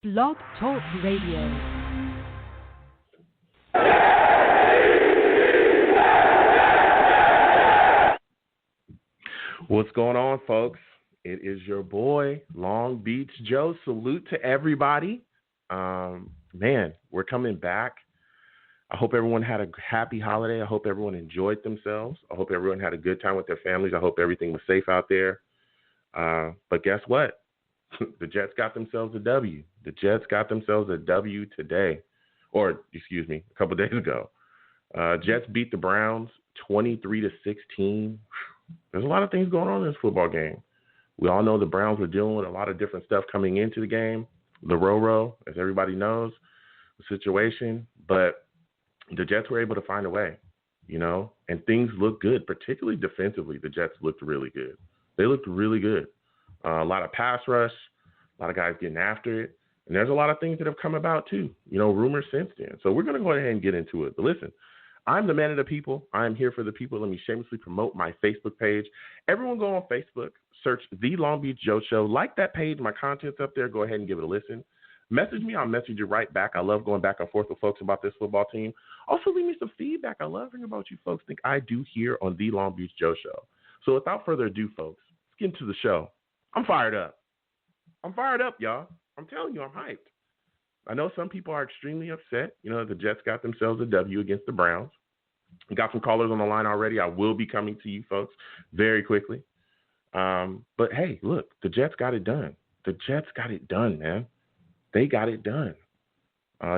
Blog Talk Radio. What's going on, folks? It is your boy, Long Beach Joe. Salute to everybody. Man, we're coming back. I hope everyone had a happy holiday. I hope everyone enjoyed themselves. I hope everyone had a good time with their families. I hope everything was safe out there. But guess what? The Jets got themselves a W. The Jets got themselves a W today. Or, excuse me, a couple days ago. Jets beat the Browns 23-16. There's a lot of things going on in this football game. We all know the Browns were dealing with a lot of different stuff coming into the game. The Roro, as everybody knows, the situation. But the Jets were able to find a way, and things look good, particularly defensively. The Jets looked really good. They looked really good. A lot of pass rush, a lot of guys getting after it. And there's a lot of things that have come about too, rumors since then. So we're going to go ahead and get into it. But listen, I'm the man of the people. I'm here for the people. Let me shamelessly promote my Facebook page. Everyone go on Facebook, search The Long Beach Joe Show. Like that page. My content's up there. Go ahead and give it a listen. Message me. I'll message you right back. I love going back and forth with folks about this football team. Also, leave me some feedback. I love hearing about you folks think I do here on The Long Beach Joe Show. So without further ado, folks, let's get into the show. I'm fired up. I'm fired up, y'all. I'm telling you, I'm hyped. I know some people are extremely upset. The Jets got themselves a W against the Browns. We got some callers on the line already. I will be coming to you folks very quickly. But, hey, look, the Jets got it done. The Jets got it done, man. They got it done.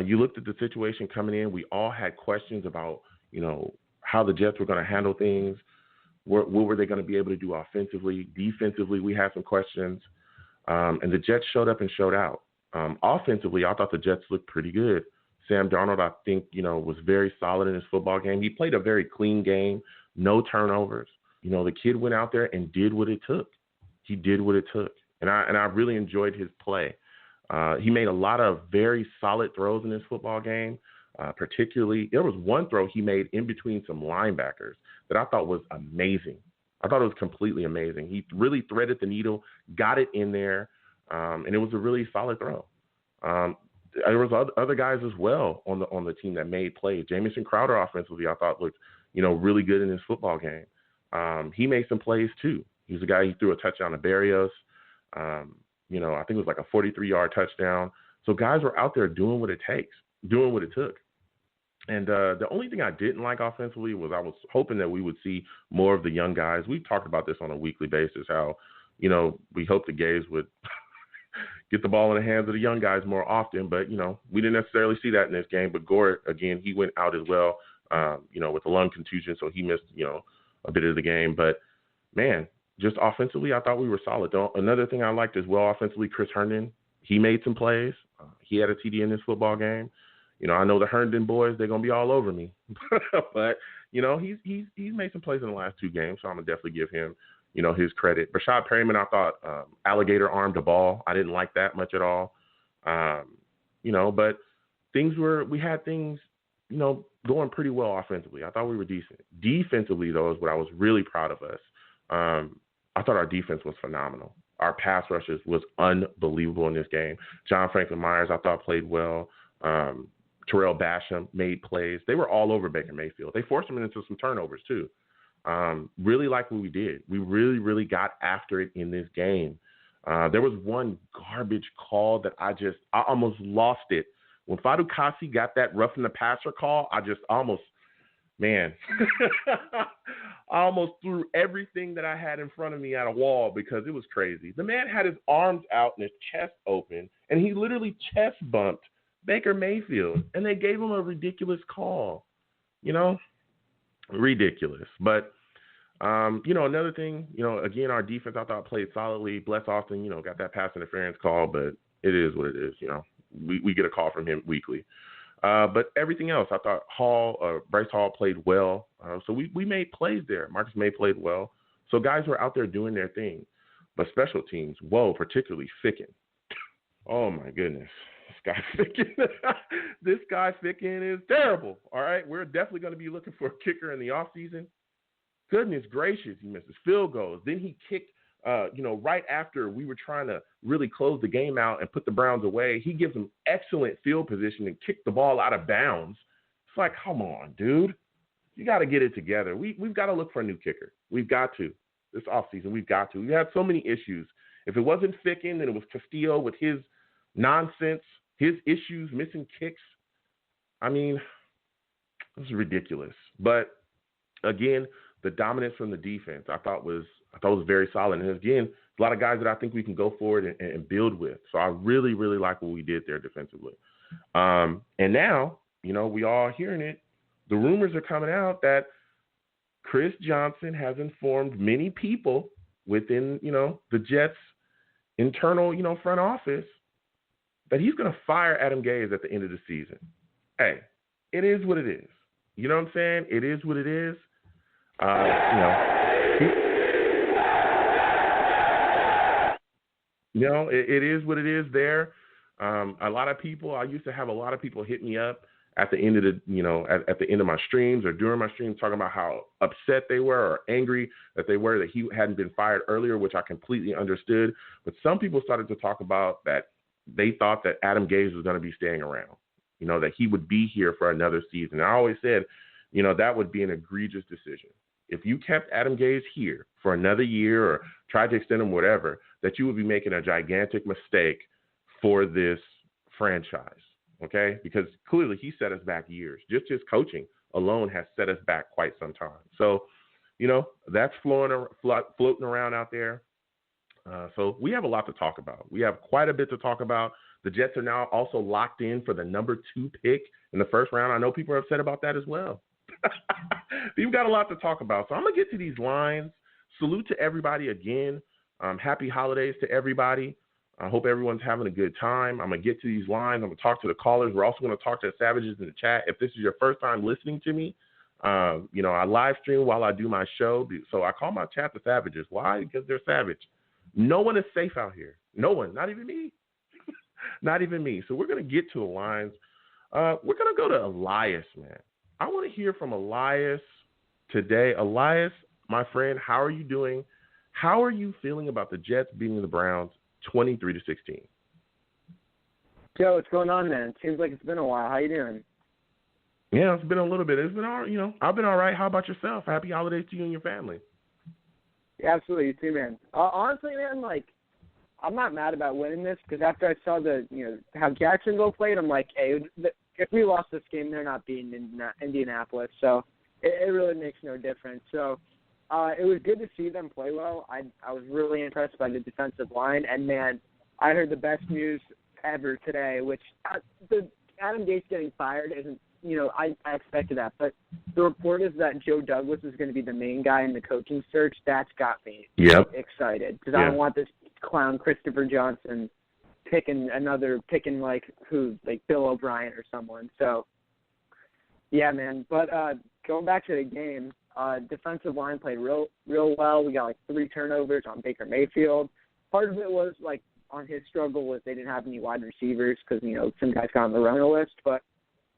You looked at the situation coming in. We all had questions about, how the Jets were going to handle things. What were they going to be able to do offensively? Defensively, we had some questions. And the Jets showed up and showed out. Offensively, I thought the Jets looked pretty good. Sam Darnold, I think, was very solid in his football game. He played a very clean game, no turnovers. The kid went out there and did what it took. He did what it took. And I really enjoyed his play. He made a lot of very solid throws in this football game. Particularly, there was one throw he made in between some linebackers that I thought was amazing. I thought it was completely amazing. He really threaded the needle, got it in there, and it was a really solid throw. There was other guys as well on the team that made plays. Jamison Crowder offensively, I thought looked, really good in his football game. He made some plays too. He was a guy, he threw a touchdown to Barrios. I think it was like a 43-yard touchdown. So guys were out there doing what it took. And the only thing I didn't like offensively was I was hoping that we would see more of the young guys. We've talked about this on a weekly basis, how, we hope the Gays would get the ball in the hands of the young guys more often. But, we didn't necessarily see that in this game. But Gore, again, he went out as well, with a lung contusion. So he missed, a bit of the game. But, man, just offensively, I thought we were solid. Another thing I liked as well offensively, Chris Herndon, he made some plays. He had a TD in this football game. I know the Herndon boys, they're going to be all over me. But, he's made some plays in the last two games, so I'm going to definitely give him, his credit. Rashad Perryman, I thought alligator armed the ball. I didn't like that much at all. But we had things, going pretty well offensively. I thought we were decent. Defensively, though, is what I was really proud of us. I thought our defense was phenomenal. Our pass rushes was unbelievable in this game. John Franklin Myers, I thought, played well. Terrell Basham made plays. They were all over Baker Mayfield. They forced him into some turnovers, too. Really like what we did. We really, really got after it in this game. There was one garbage call that I almost lost it. When Fadu Kasi got that roughing the passer call, I almost threw everything that I had in front of me at a wall because it was crazy. The man had his arms out and his chest open, and he literally chest bumped Baker Mayfield, and they gave him a ridiculous call, ridiculous. But, another thing, again, our defense, I thought played solidly. Bless Austin, got that pass interference call, but it is what it is. We get a call from him weekly. But everything else, I thought Bryce Hall played well. So we made plays there. Marcus May played well. So guys were out there doing their thing. But special teams, particularly Ficken. Oh, my goodness. This guy Ficken is terrible. All right, we're definitely going to be looking for a kicker in the offseason. Goodness gracious, he misses field goals. Then he kicked right after we were trying to really close the game out and put the Browns away, he gives them excellent field position and kick the ball out of bounds. It's like, come on, dude. You got to get it together. We've got to look for a new kicker. We've got to. This offseason, we've got to. We had so many issues. If it wasn't Ficken, then it was Castillo with his nonsense, his issues, missing kicks. I mean, this is ridiculous. But, again, the dominance from the defense I thought was very solid. And, again, a lot of guys that I think we can go forward and build with. So I really, really like what we did there defensively. And now, we all hearing it. The rumors are coming out that Chris Johnson has informed many people within, the Jets' internal, front office that he's going to fire Adam Gase at the end of the season. Hey, it is what it is. You know what I'm saying? It is what it is. It is what it is there. A lot of people, I used to have a lot of people hit me up at the end of at the end of my streams or during my streams talking about how upset they were or angry that they were that he hadn't been fired earlier, which I completely understood. But some people started to talk about that they thought that Adam Gase was going to be staying around, that he would be here for another season. And I always said, that would be an egregious decision. If you kept Adam Gase here for another year or tried to extend him, whatever, that you would be making a gigantic mistake for this franchise. Okay, because clearly he set us back years. Just his coaching alone has set us back quite some time. So, that's floating around out there. So we have a lot to talk about. We have quite a bit to talk about. The Jets are now also locked in for the number 2 pick in the first round. I know people are upset about that as well. We've got a lot to talk about. So I'm going to get to these lines. Salute to everybody again. Happy holidays to everybody. I hope everyone's having a good time. I'm going to get to these lines. I'm going to talk to the callers. We're also going to talk to the Savages in the chat. If this is your first time listening to me, I live stream while I do my show. So I call my chat the Savages. Why? Because they're savage. No one is safe out here. No one. Not even me. Not even me. So we're going to get to the lines. We're going to go to Elias, man. I want to hear from Elias today. Elias, my friend, how are you doing? How are you feeling about the Jets beating the Browns 23-16? Joe, what's going on, man? Seems like it's been a while. How you doing? Yeah, it's been a little bit. It's been all, I've been all right. How about yourself? Happy holidays to you and your family. Yeah, absolutely. You too, man. Honestly, man, I'm not mad about winning this because after I saw how Jacksonville played, I'm like, hey, if we lost this game, they're not beating Indianapolis. So it really makes no difference. So it was good to see them play well. I was really impressed by the defensive line. And, man, I heard the best news ever today, which the Adam Gase getting fired isn't, I expected that. But the report is that Joe Douglas is going to be the main guy in the coaching search. That's got me excited because I don't want this clown Christopher Johnson picking Bill O'Brien or someone. So, yeah, man. But going back to the game, defensive line played real well. We got 3 turnovers on Baker Mayfield. Part of it was on his struggle was they didn't have any wide receivers because some guys got on the runner list. But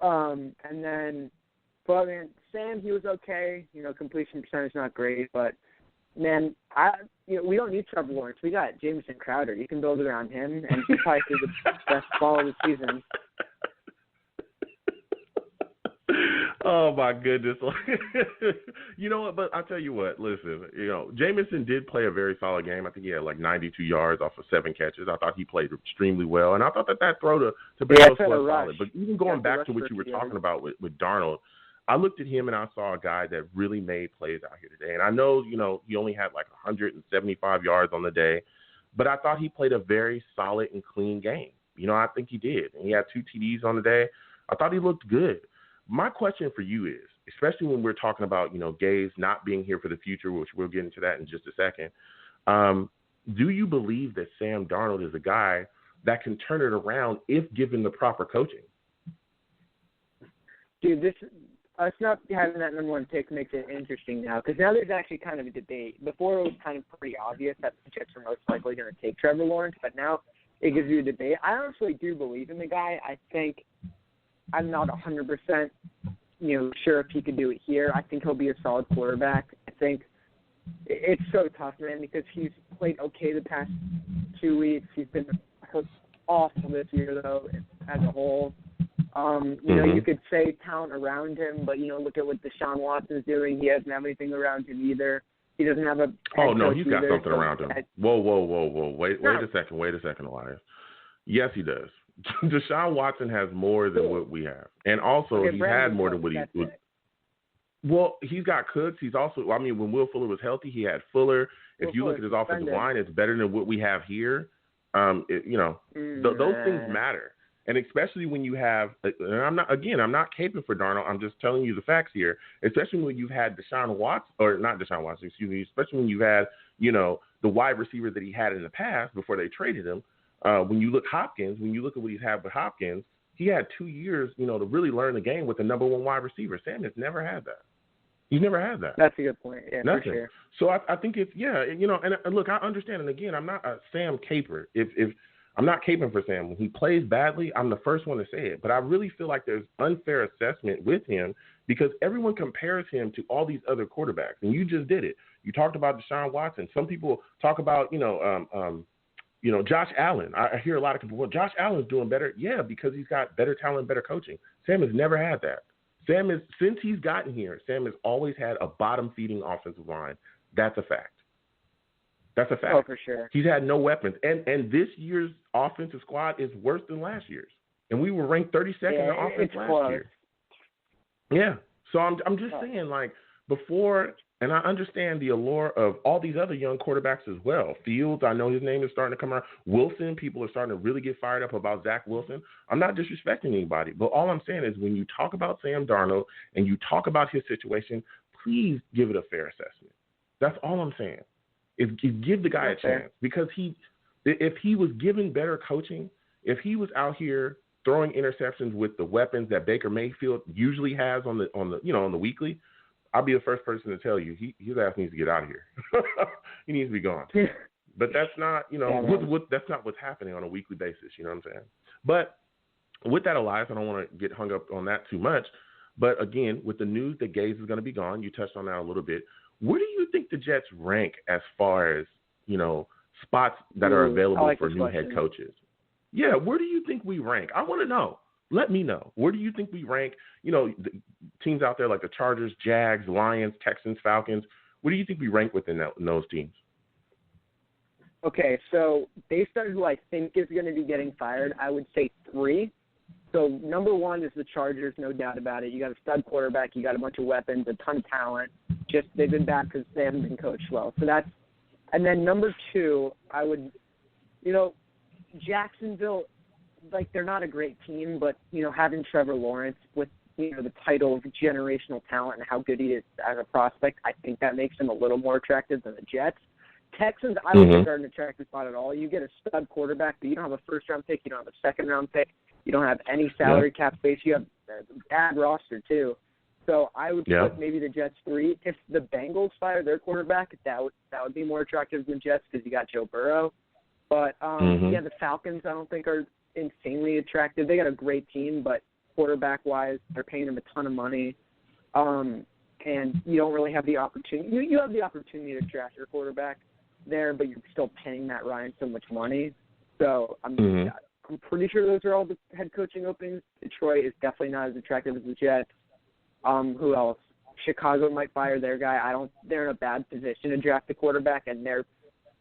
man, Sam, he was okay. Completion percentage not great, but man, we don't need Trevor Lawrence. We got Jamison Crowder. You can build it around him, and he probably threw the best ball of the season. Oh, my goodness. You know what? But I'll tell you what. Listen, Jamison did play a very solid game. I think he had 92 yards off of 7 catches. I thought he played extremely well. And I thought that throw to Bezos was solid. But even going back to what you were talking about with Darnold, I looked at him and I saw a guy that really made plays out here today. And I know, he only had 175 yards on the day. But I thought he played a very solid and clean game. I think he did. And he had 2 TDs on the day. I thought he looked good. My question for you is, especially when we're talking about, Gase not being here for the future, which we'll get into that in just a second, do you believe that Sam Darnold is a guy that can turn it around if given the proper coaching? Dude, us not having that number 1 pick makes it interesting now because now there's actually kind of a debate. Before it was kind of pretty obvious that the Jets are most likely going to take Trevor Lawrence, but now it gives you a debate. I honestly do believe in the guy. I think I'm not 100%, sure if he could do it here. I think he'll be a solid quarterback. I think it's so tough, man, because he's played okay the past 2 weeks. He's been awful this year, though, as a whole. You know, you could say talent around him, but, you know, look at what Deshaun Watson's doing. He doesn't have anything around him either. He doesn't have a Oh, no, he's got either, something around him. Whoa. Wait a second, Elias. Yes, he does. Deshaun Watson has more than what we have. And also, he's had more than what he – well, he's got Cooks. He's also – I mean, when Will Fuller was healthy, he had Fuller. If you look at his offensive line, it's better than what we have here. Those things matter. And especially when you have – and I'm not caping for Darnold. I'm just telling you the facts here. Especially when you've had Deshaun Watson – or not Deshaun Watson, excuse me. Especially when you've had, you know, the wide receiver that he had in the past before they traded him. When you look at what he's had with Hopkins, he had 2 years, you know, to really learn the game with the number one wide receiver. Sam has never had that. He's never had that. That's a good point. Yeah, Nothing. For sure. So I think it's, you know, and look, I understand. And again, I'm not a Sam caper. If I'm not caping for Sam. When he plays badly, I'm the first one to say it. But I really feel like there's unfair assessment with him because everyone compares him to all these other quarterbacks. And you just did it. You talked about Deshaun Watson. Some people talk about, Josh Allen. I hear a lot of people, well, Josh Allen's doing better. Yeah, because he's got better talent, better coaching. Sam has never had that. Since he's gotten here, Sam has always had a bottom-feeding offensive line. That's a fact. Oh, for sure. He's had no weapons. And this year's offensive squad is worse than last year's. And we were ranked 32nd in offense last year. Yeah. So I'm just saying, like, before – and I understand the allure of all these other young quarterbacks as well. Fields, I know his name is starting to come around. Wilson, people are starting to really get fired up about Zach Wilson. I'm not disrespecting anybody, but all I'm saying is when you talk about Sam Darnold and you talk about his situation, please give it a fair assessment. That's all I'm saying. Is give the guy a chance because if he was given better coaching, if he was out here throwing interceptions with the weapons that Baker Mayfield usually has on the weekly, I'll be the first person to tell you his ass needs to get out of here. He needs to be gone. But that's not, that's not what's happening on a weekly basis. You know what I'm saying? But with that, Elias, I don't want to get hung up on that too much. But again, with the news that Gaze is going to be gone, you touched on that a little bit. Where do you think the Jets rank as far as, spots that are available for new head coaches? Yeah, where do you think we rank? I want to know. Let me know. Where do you think we rank? The teams out there like the Chargers, Jags, Lions, Texans, Falcons. Where do you think we rank within those teams? Okay, so based on who I think is going to be getting fired, I would say 3. So number 1 is the Chargers, no doubt about it. You got a stud quarterback. You got a bunch of weapons, a ton of talent. Just they've been bad because they haven't been coached well. So that's – and then number 2, I would – Jacksonville – like they're not a great team, but having Trevor Lawrence with the title of generational talent and how good he is as a prospect, I think that makes him a little more attractive than the Jets. Texans, I don't think are an attractive spot at all. You get a stud quarterback, but you don't have a first-round pick, you don't have a second-round pick, you don't have any salary cap space, you have a bad roster too. So I would put maybe the Jets 3. If the Bengals fire their quarterback, that would be more attractive than Jets because you got Joe Burrow. But the Falcons I don't think are insanely attractive. They got a great team, but quarterback-wise, they're paying them a ton of money, and you don't really have the opportunity. You have the opportunity to draft your quarterback there, but you're still paying Matt Ryan so much money. So I'm pretty sure those are all the head coaching openings. Detroit is definitely not as attractive as the Jets. Who else? Chicago might fire their guy. They're in a bad position to draft a quarterback, and their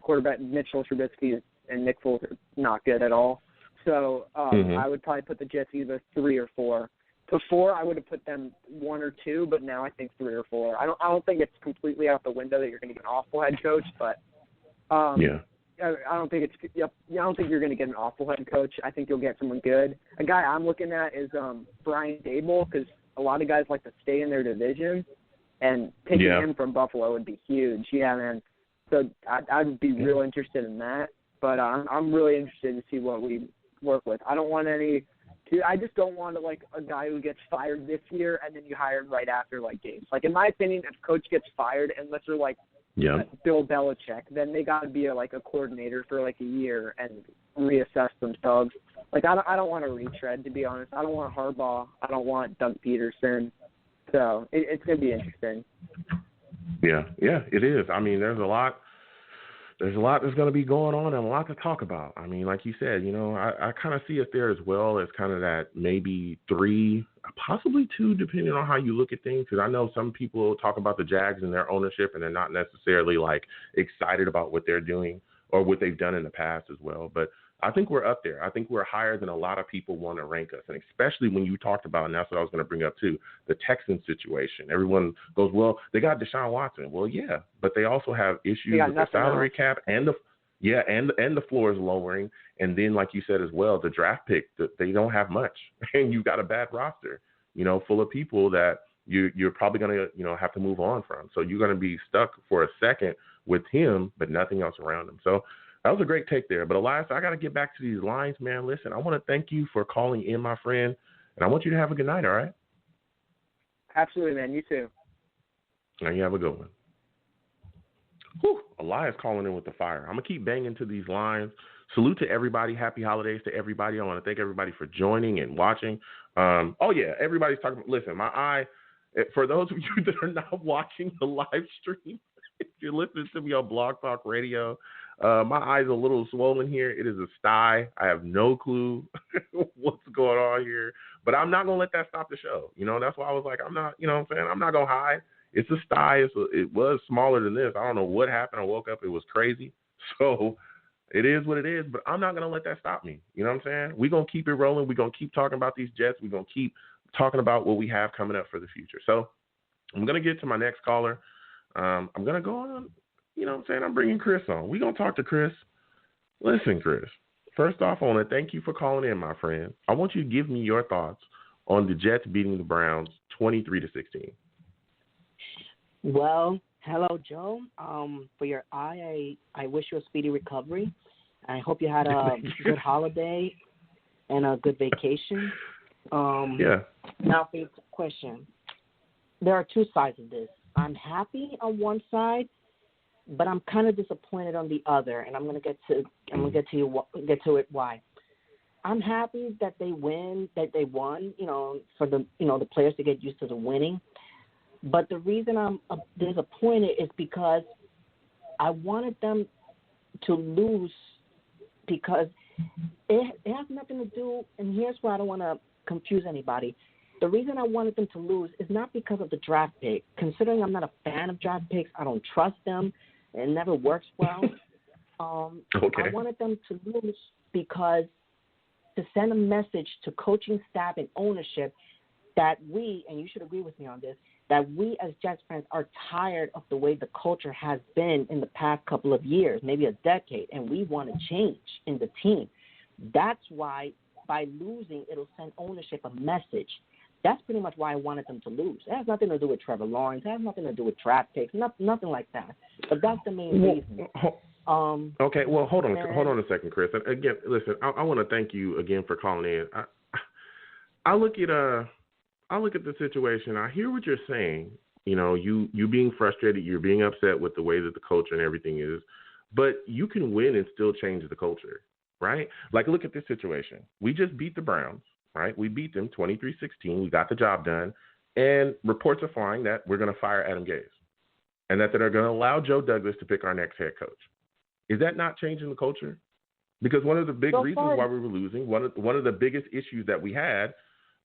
quarterback Mitchell Trubisky and Nick Foles are not good at all. So I would probably put the Jets either 3 or 4. Before I would have put them 1 or 2, but now I think 3 or 4. I don't think it's completely out the window that you're going to get an awful head coach, but I don't think I don't think you're going to get an awful head coach. I think you'll get someone good. A guy I'm looking at is Brian Daboll because a lot of guys like to stay in their division, and taking him from Buffalo would be huge. Yeah, man. So I'd be real interested in that, but I'm really interested to see what we work with. I don't want I just don't want a guy who gets fired this year and then you hire him right after games. In my opinion, if coach gets fired, unless they're Bill Belichick, then they got to be a coordinator for a year and reassess themselves. I don't want to retread, to be honest. I don't want Harbaugh. I don't want Doug Peterson. So it's going to be interesting. Yeah, it is. I mean, there's a lot there's a lot that's going to be going on and a lot to talk about. I mean, like you said, I kind of see it there as well as kind of that maybe 3, possibly 2, depending on how you look at things. Because I know some people talk about the Jags and their ownership, and they're not necessarily like excited about what they're doing or what they've done in the past as well. But I think we're up there. I think we're higher than a lot of people want to rank us. And especially when you talked about, and that's what I was going to bring up too, the Texans situation. Everyone goes, well, they got Deshaun Watson. Well, yeah, but they also have issues with the salary cap and the floor is lowering. And then, like you said as well, the draft pick, they don't have much. And you got a bad roster, full of people that you're probably going to, have to move on from. So you're going to be stuck for a second with him, but nothing else around him. So that was a great take there. But Elias, I got to get back to these lines, man. Listen, I want to thank you for calling in, my friend, and I want you to have a good night, all right? Absolutely, man. You too. And you have a good one. Whew, Elias calling in with the fire. I'm going to keep banging to these lines. Salute to everybody. Happy holidays to everybody. I want to thank everybody for joining and watching. Everybody's talking about, listen, my eye, for those of you that are not watching the live stream, if you're listening to me on Blog Talk Radio, my eye's a little swollen here. It is a sty. I have no clue what's going on here, but I'm not going to let that stop the show. That's why I was like, I'm not, I'm not going to hide. It's a sty. It was smaller than this. I don't know what happened. I woke up. It was crazy. So it is what it is, but I'm not going to let that stop me. You know what I'm saying? We're going to keep it rolling. We're going to keep talking about these Jets. We're going to keep talking about what we have coming up for the future. So I'm going to get to my next caller. I'm going to go on. You know what I'm saying? I'm bringing Chris on. We're going to talk to Chris. Listen, Chris, first off, I want to thank you for calling in, my friend. I want you to give me your thoughts on the Jets beating the Browns 23-16. Well, hello, Joe. For your eye, I wish you a speedy recovery. I hope you had a good holiday and a good vacation. Yeah. Now for your question. There are two sides of this. I'm happy on one side, but I'm kind of disappointed on the other, and I'm gonna get to it why. I'm happy that they won, for the players to get used to the winning. But the reason I'm disappointed is because I wanted them to lose because it has nothing to do, and here's why I don't want to confuse anybody. The reason I wanted them to lose is not because of the draft pick. Considering I'm not a fan of draft picks, I don't trust them. It never works well. Okay. I wanted them to lose because to send a message to coaching staff and ownership that we, and you should agree with me on this, that we as Jets fans are tired of the way the culture has been in the past couple of years, maybe a decade, and we want to change in the team. That's why by losing, it'll send ownership a message. That's pretty much why I wanted them to lose. It has nothing to do with Trevor Lawrence. It has nothing to do with draft picks, nothing like that. But that's the main reason. Okay, well, hold on a second, Chris. Again, listen, I want to thank you again for calling in. I look at the situation. I hear what you're saying. You being frustrated, you're being upset with the way that the culture and everything is, but you can win and still change the culture, right? Like, look at this situation. We just beat the Browns. Right, we beat them 23-16. We got the job done, and reports are flying that we're going to fire Adam Gase, and that they're going to allow Joe Douglas to pick our next head coach. Is that not changing the culture? Because one of the big reasons why we were losing, one of the biggest issues that we had,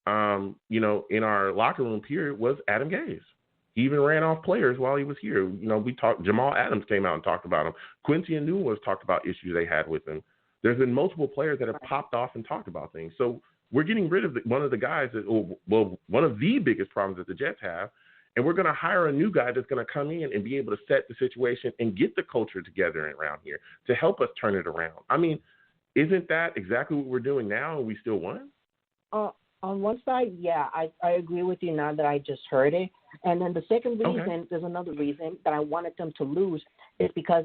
in our locker room period was Adam Gase. He even ran off players while he was here. We talked. Jamal Adams came out and talked about him. Quincy Enunwa talked about issues they had with him. There's been multiple players that have popped off and talked about things. So we're getting rid of one of the guys one of the biggest problems that the Jets have, and we're going to hire a new guy that's going to come in and be able to set the situation and get the culture together around here to help us turn it around. I mean, isn't that exactly what we're doing now, and we still won? On one side, yeah, I agree with you now that I just heard it. And then the second reason, There's another reason that I wanted them to lose is because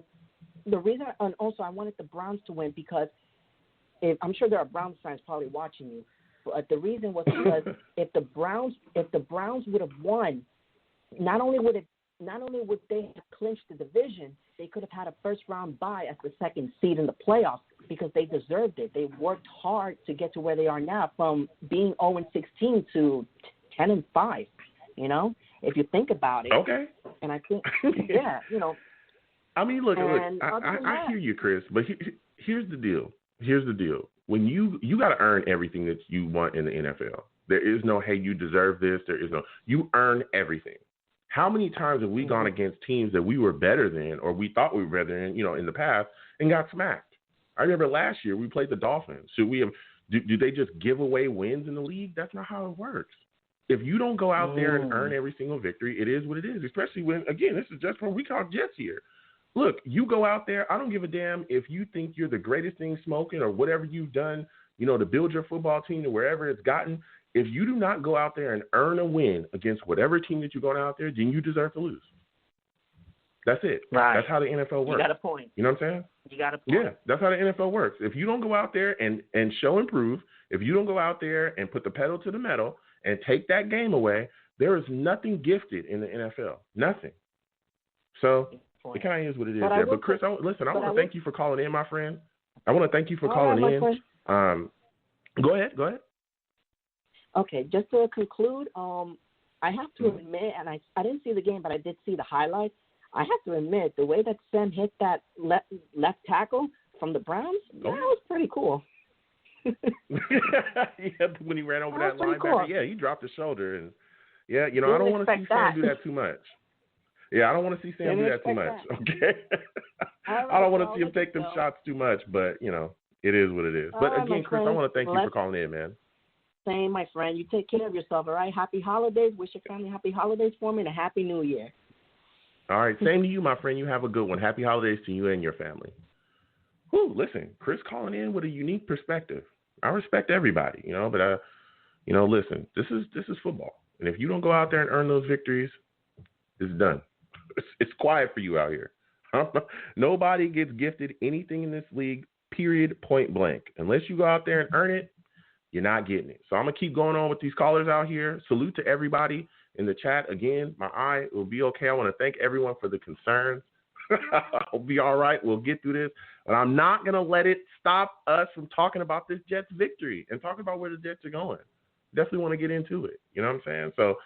the reason, and also I wanted the Browns to win because I'm sure there are Browns fans probably watching you, but the reason was because if the Browns would have won, not only would they have clinched the division, they could have had a first round bye as the second seed in the playoffs because they deserved it. They worked hard to get to where they are now, from being 0-16 to 10-5. If you think about it. Okay. And I think, yeah, I mean, look. And I hear you, Chris, but here's the deal. Here's the deal. When you got to earn everything that you want in the NFL. There is no, hey, you deserve this. There is no, you earn everything. How many times have we gone against teams that we were better than, or we thought we were better than, in the past, and got smacked? I remember last year we played the Dolphins. Should we have? Do they just give away wins in the league? That's not how it works. If you don't go out there and earn every single victory, it is what it is. Especially when, again, this is just for we talk Jets here. Look, you go out there. I don't give a damn if you think you're the greatest thing smoking or whatever you've done, to build your football team to wherever it's gotten. If you do not go out there and earn a win against whatever team that you're going out there, then you deserve to lose. That's it. Right. That's how the NFL works. You got a point. You know what I'm saying? You got a point. Yeah, that's how the NFL works. If you don't go out there and show and prove, if you don't go out there and put the pedal to the metal and take that game away, there is nothing gifted in the NFL. Nothing. So it kind of is what it is there. But Chris, I want to thank you for calling in, my friend. I want to thank you for calling in. Go ahead. Okay, just to conclude, I have to admit, and I didn't see the game, but I did see the highlights. I have to admit, the way that Sam hit that left tackle from the Browns, that was pretty cool. Yeah, when he ran over that linebacker, cool. Yeah, he dropped his shoulder, and I don't want to see Sam do that too much. Yeah, I don't want to see Sam do that too much. Okay, I don't want to see him take them shots too much, but it is what it is. But again, Chris, I want to thank you for calling in, man. Same, my friend. You take care of yourself, all right? Happy holidays. Wish your family happy holidays for me and a happy new year. All right, same to you, my friend. You have a good one. Happy holidays to you and your family. Whew, listen, Chris calling in with a unique perspective. I respect everybody, but listen, this is football, and if you don't go out there and earn those victories, it's done. It's quiet for you out here. Nobody gets gifted anything in this league. Period. Point blank. Unless you go out there and earn it, you're not getting it. So I'm gonna keep going on with these callers out here. Salute to everybody in the chat. Again, my eye will be okay. I want to thank everyone for the concerns. I'll be all right. We'll get through this. But I'm not going to let it stop us from talking about this Jets victory and talking about where the Jets are going. Definitely want to get into it. You know what I'm saying? So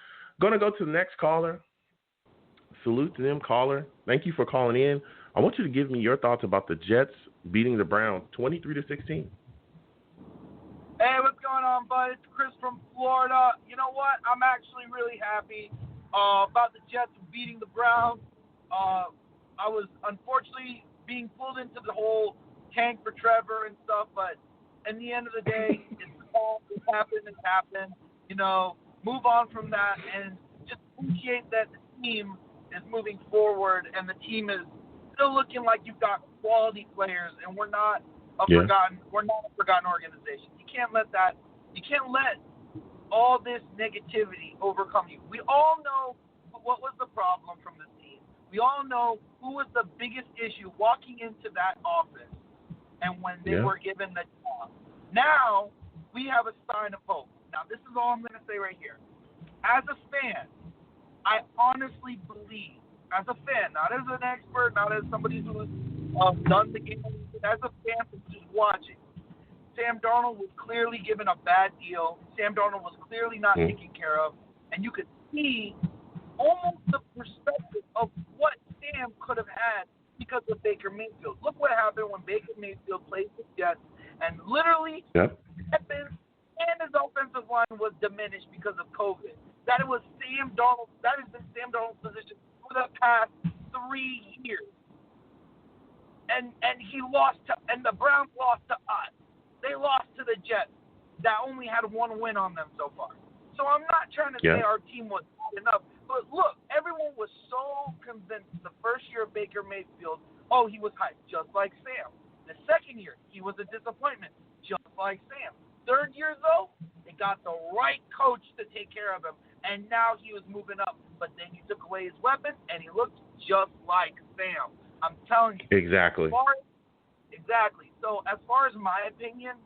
going to go to the next caller. Salute to them, caller. Thank you for calling in. I want you to give me your thoughts about the Jets beating the Browns 23-16. Hey, what's going on, bud? It's Chris from Florida. You know what? I'm actually really happy about the Jets beating the Browns. I was unfortunately being pulled into the whole tank for Trevor and stuff, but in the end of the day, it's happened. Move on from that and just appreciate that the team is moving forward and the team is still looking like you've got quality players and we're not a forgotten organization. You can't let all this negativity overcome you. We all know what was the problem from this team. We all know who was the biggest issue walking into that office and when they were given the job. Now we have a sign of hope. Now this is all I'm going to say right here. As a fan, I honestly believe, as a fan, not as an expert, not as somebody who's done the game, as a fan who's just watching, Sam Darnold was clearly given a bad deal. Sam Darnold was clearly not taken care of. And you could see almost the perspective of what Sam could have had because of Baker Mayfield. Look what happened when Baker Mayfield played the Jets and literally weapons and his offensive line was diminished because of COVID. That has been Sam Darnold's position for the past 3 years. And the Browns lost to us. They lost to the Jets that only had one win on them so far. So I'm not trying to say our team was good enough. But look, everyone was so convinced the first year of Baker Mayfield, he was hyped, just like Sam. The second year, he was a disappointment, just like Sam. Third year, though, they got the right coach to take care of him, and now he was moving up. But then you took away his weapons, and he looked just like Sam. I'm telling you. Exactly. Exactly. So as far as my opinion,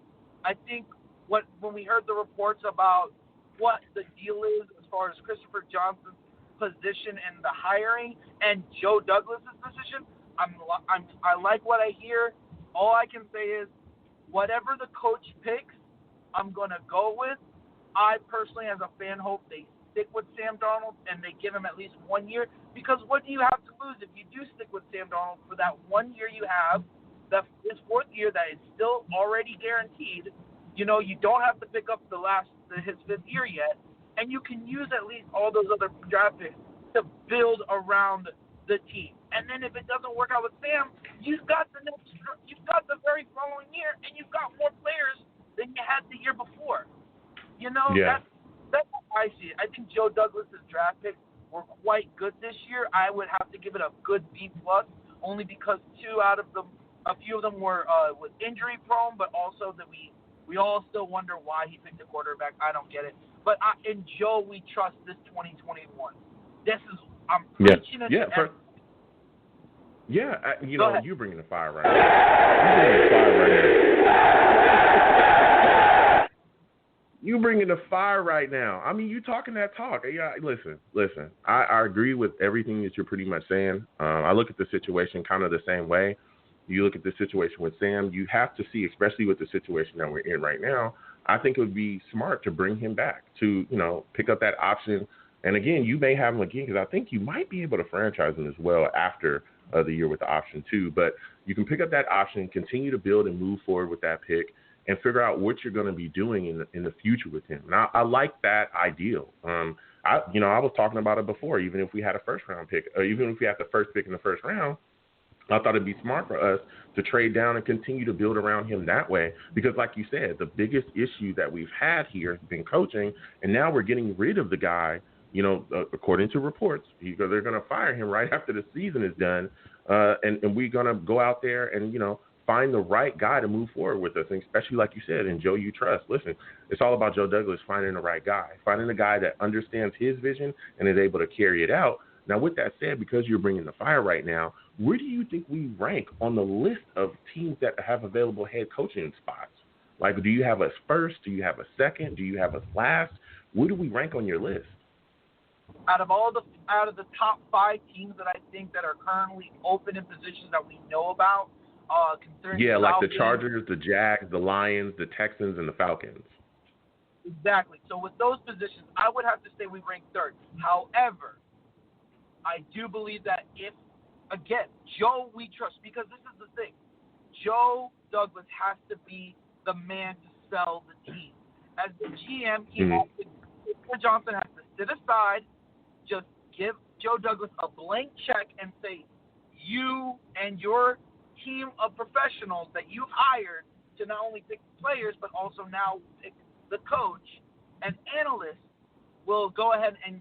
I think when we heard the reports about what the deal is as far as Christopher Johnson's position and the hiring and Joe Douglas's position, I like what I hear. All I can say is whatever the coach picks, I'm going to go with. I personally, as a fan, hope they stick with Sam Darnold and they give him at least 1 year, because what do you have to lose if you do stick with Sam Darnold for that 1 year you have, his fourth year that is still already guaranteed? You know, you don't have to pick up his fifth year yet, and you can use at least all those other draft picks to build around the team. And then if it doesn't work out with Sam, you've got the very following year, and you've got more players than you had the year before. You know, that's how I see it. I think Joe Douglas's draft picks were quite good this year. I would have to give it a good B+, only because a few of them were was injury prone, but also that we all still wonder why he picked a quarterback. I don't get it. But in Joe, we trust this 2021. I'm preaching it to everyone. You know, you're bringing the fire right now. You bringing the fire right now. I mean, you talking that talk. Yeah, listen. I agree with everything that you're pretty much saying. I look at the situation kind of the same way. You look at the situation with Sam. You have to see, especially with the situation that we're in right now, I think it would be smart to bring him back to, you know, pick up that option. And again, you may have him again because I think you might be able to franchise him as well after the year with the option too. But you can pick up that option, continue to build and move forward with that pick, and figure out what you're going to be doing in the future with him. And I like that ideal. I was talking about it before. Even if we had a first round pick, or even if we had the first pick in the first round, I thought it'd be smart for us to trade down and continue to build around him that way. Because like you said, the biggest issue that we've had here has been coaching, and now we're getting rid of the guy. You know, according to reports, they're going to fire him right after the season is done, and we're going to go out there and, you know, find the right guy to move forward with us, and especially like you said, and Joe, you trust. Listen, it's all about Joe Douglas finding the right guy, finding the guy that understands his vision and is able to carry it out. Now, with that said, because you're bringing the fire right now, where do you think we rank on the list of teams that have available head coaching spots? Like, do you have us first? Do you have a second? Do you have us last? Where do we rank on your list? Out of the top 5 teams that I think that are currently open in positions that we know about, concerning like the Chargers, the Jags, the Lions, the Texans, and the Falcons. Exactly. So with those positions, I would have to say we rank third. However, I do believe that Joe we trust, because this is the thing. Joe Douglas has to be the man to sell the team. As the GM, Johnson has to sit aside, just give Joe Douglas a blank check and say, you and your team of professionals that you've hired to not only pick players but also now pick the coach and analysts will go ahead and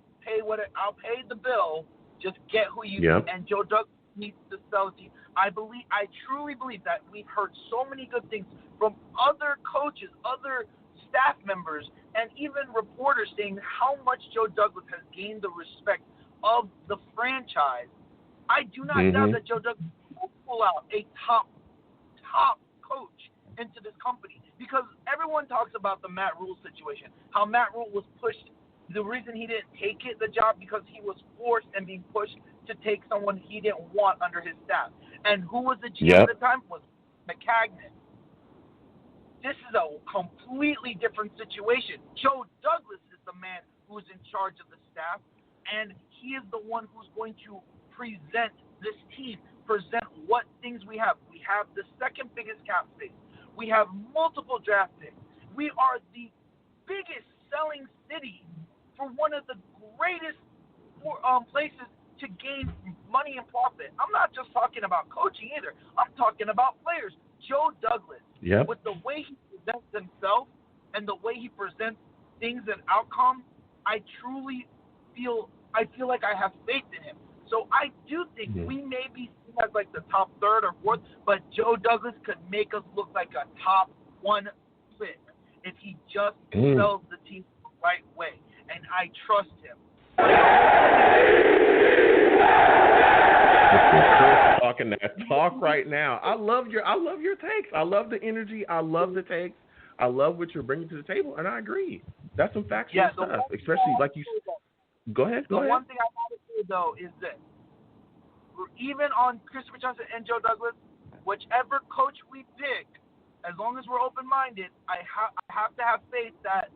I'll pay the bill. Just get who you need. And Joe Douglas needs to sell the team. I truly believe that we've heard so many good things from other coaches, other staff members, and even reporters saying how much Joe Douglas has gained the respect of the franchise. I do not doubt that Joe Douglas will pull out a top coach into this company, because everyone talks about the Matt Rule situation, how Matt Rule was pushed. The reason he didn't take the job because he was forced and being pushed to take someone he didn't want under his staff. And who was the GM at the time? Was McCagnon. This is a completely different situation. Joe Douglas is the man who's in charge of the staff, and he is the one who's going to present this team, present what things we have. We have the second biggest cap space. We have multiple draft picks. We are the biggest selling city for one of the greatest places to gain money and profit. I'm not just talking about coaching either. I'm talking about players. Joe Douglas, with the way he presents himself and the way he presents things and outcomes, I feel like I have faith in him. So I do think we may be seen as like the top third or fourth, but Joe Douglas could make us look like a top 1 pick if he just sells the team the right way. And I trust him. Chris talking that talk right now. I love your takes. I love the energy. I love the takes. I love what you're bringing to the table, and I agree. That's some factual stuff, especially like you. Go ahead. The one thing I want to say though is this: even on Christopher Johnson and Joe Douglas, whichever coach we pick, as long as we're open-minded, I have to have faith that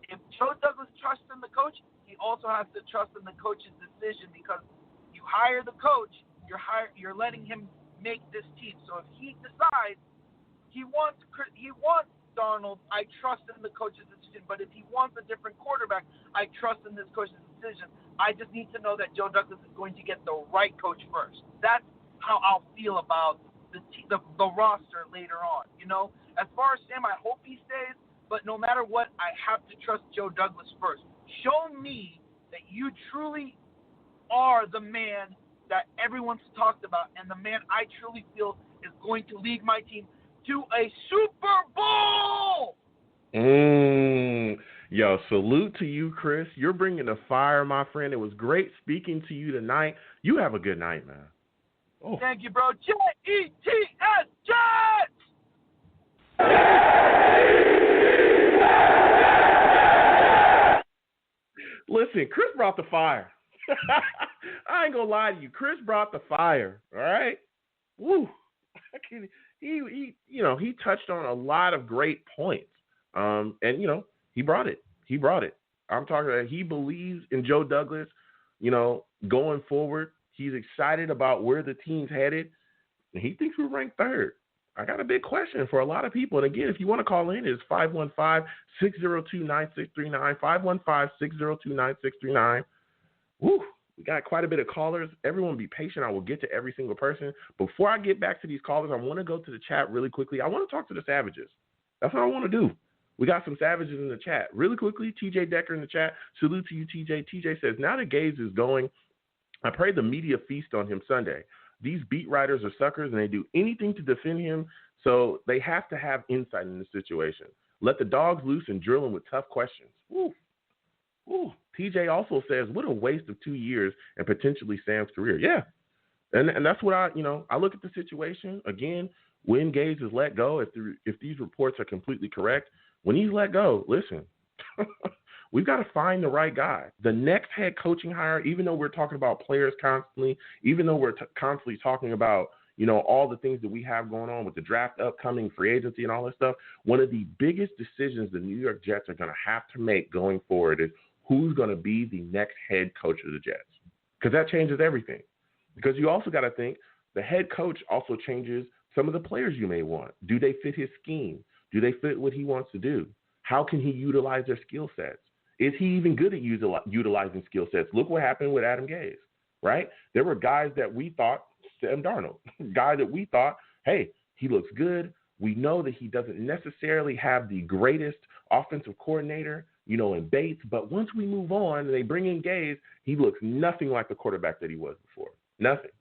if Joe Douglas trust in the coach, he also has to trust in the coach's decision, because you hire the coach, you're letting him make this team. So if he decides he wants Darnold, I trust in the coach's decision. But if he wants a different quarterback, I trust in this coach's decision. I just need to know that Joe Douglas is going to get the right coach first. That's how I'll feel about the roster later on. You know, as far as Sam, I hope he stays, but no matter what, I have to trust Joe Douglas first. Show me that you truly are the man that everyone's talked about, and the man I truly feel is going to lead my team to a Super Bowl. Yo, salute to you, Chris. You're bringing the fire, my friend. It was great speaking to you tonight. You have a good night, man. Oh. Thank you, bro. Jets! Jets! Listen, Chris brought the fire. I ain't gonna lie to you. Chris brought the fire. All right. Woo. He touched on a lot of great points. And he brought it. I'm talking about, he believes in Joe Douglas, going forward. He's excited about where the team's headed, and he thinks we're ranked third. I got a big question for a lot of people. And again, if you want to call in, it's 515-602-9639, 515-602-9639. Woo, we got quite a bit of callers. Everyone be patient. I will get to every single person. Before I get back to these callers, I want to go to the chat really quickly. I want to talk to the Savages. That's what I want to do. We got some Savages in the chat. Really quickly, TJ Decker in the chat. Salute to you, TJ. TJ says, now that Gaze is going, I pray the media feast on him Sunday. These beat writers are suckers, and they do anything to defend him, so they have to have insight in the situation. Let the dogs loose and drill him with tough questions. Woo. Woo. TJ also says, what a waste of 2 years and potentially Sam's career. Yeah. And that's what I look at the situation. Again, when Gaze is let go, if these reports are completely correct, when he's let go, listen, we've got to find the right guy. The next head coaching hire, even though we're talking about players constantly, even though we're constantly talking about, all the things that we have going on with the draft upcoming, free agency and all that stuff, one of the biggest decisions the New York Jets are going to have to make going forward is who's going to be the next head coach of the Jets. Because that changes everything. Because you also got to think the head coach also changes some of the players you may want. Do they fit his scheme? Do they fit what he wants to do? How can he utilize their skill sets? Is he even good at utilizing skill sets? Look what happened with Adam Gase, right? There were guys that we thought, Sam Darnold, guy that we thought, hey, he looks good. We know that he doesn't necessarily have the greatest offensive coordinator, in Bates, but once we move on and they bring in Gase, he looks nothing like the quarterback that he was before. Nothing.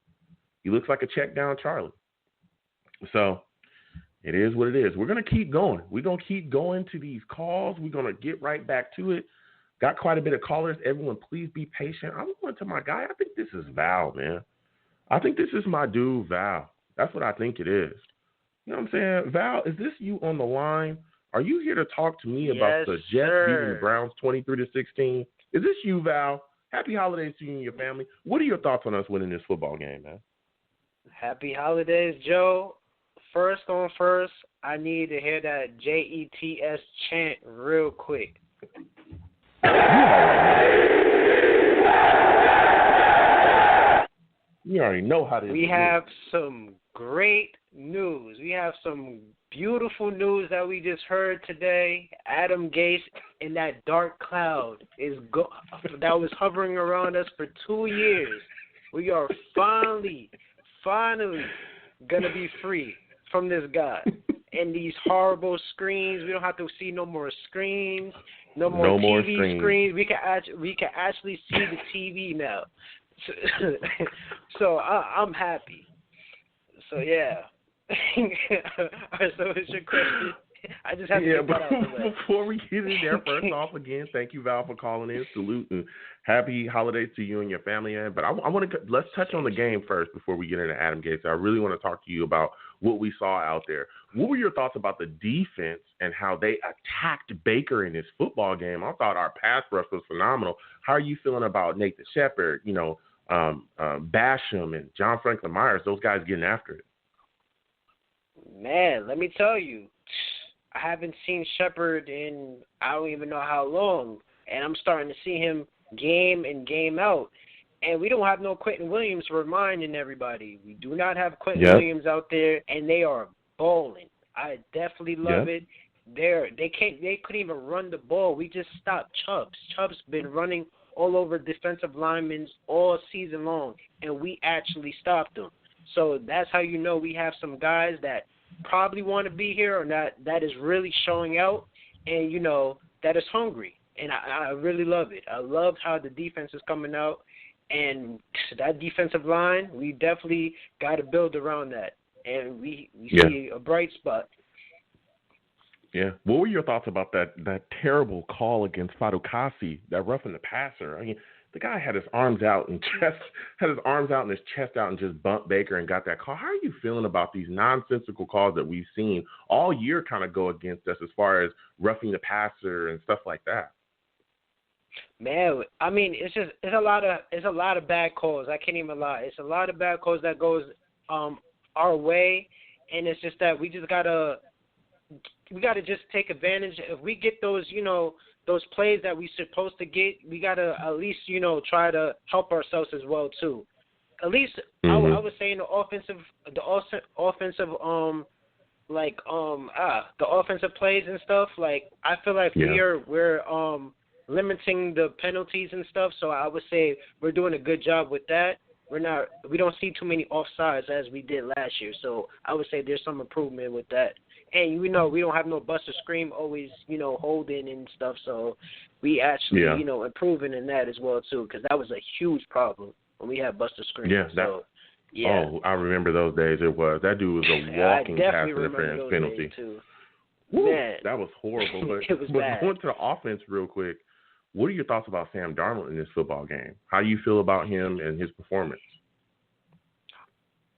He looks like a check down Charlie. So it is what it is. We're going to keep going. We're going to keep going to these calls. We're going to get right back to it. Got quite a bit of callers. Everyone, please be patient. I'm going to my guy. I think this is Val, man. I think this is my dude, Val. That's what I think it is. You know what I'm saying? Val, is this you on the line? Are you here to talk to me about the Jets beating the Browns 23-16? Is this you, Val? Happy holidays to you and your family. What are your thoughts on us winning this football game, man? Happy holidays, Joe. First, I need to hear that JETS chant real quick. You already know how to. We have some great news. We have some beautiful news that we just heard today. Adam Gase in that dark cloud that was hovering around us for 2 years. We are finally gonna be free from this guy. And these horrible screens, we don't have to see no more screens, no more TV screens. We can actually see the TV now. So I'm happy. So yeah. All right, so it's your question. I just have to get that out of the way. Before we get in there, first off, again, thank you, Val, for calling in. Salute and happy holidays to you and your family. But I want to let's touch on the game first before we get into Adam Gase. I really want to talk to you about what we saw out there. What were your thoughts about the defense and how they attacked Baker in this football game? I thought our pass rush was phenomenal. How are you feeling about Nathan Shepard, Basham and John Franklin Myers, those guys getting after it? Man, let me tell you, I haven't seen Shepard in I don't even know how long. and I'm starting to see him game in, game out. And we don't have no Quentin Williams, reminding everybody. We do not have Quentin Williams out there, and they are bowling. I definitely love it. They couldn't even run the ball. We just stopped Chubbs. Chubbs been running all over defensive linemen all season long, and we actually stopped them. So that's how you know we have some guys that probably want to be here, or that is really showing out, and that is hungry. And I really love it. I love how the defense is coming out, and that defensive line, we definitely got to build around that, and we see a bright spot. Yeah. What were your thoughts about that terrible call against Fadukasi, that roughing the passer? I mean, the guy had his arms out and his chest out and just bumped Baker and got that call. How are you feeling about these nonsensical calls that we've seen all year kind of go against us as far as roughing the passer and stuff like that? Man, I mean, it's a lot of bad calls. I can't even lie. It's a lot of bad calls that goes our way, and it's just that we gotta just take advantage. If we get those, those plays that we supposed to get, we gotta at least, try to help ourselves as well too. At least I was saying the offensive the offensive plays and stuff. Like, I feel like we're limiting the penalties and stuff. So I would say we're doing a good job with that. We don't see too many offsides as we did last year. So I would say there's some improvement with that. And we don't have no Buster Scream always, holding and stuff. So we actually, improving in that as well too, because that was a huge problem when we had Buster Scream. Oh, I remember those days. That dude was a walking pass interference penalty. Too. Woo, Man, that was horrible. But, it was bad. Going to the offense real quick, what are your thoughts about Sam Darnold in this football game? How do you feel about him and his performance?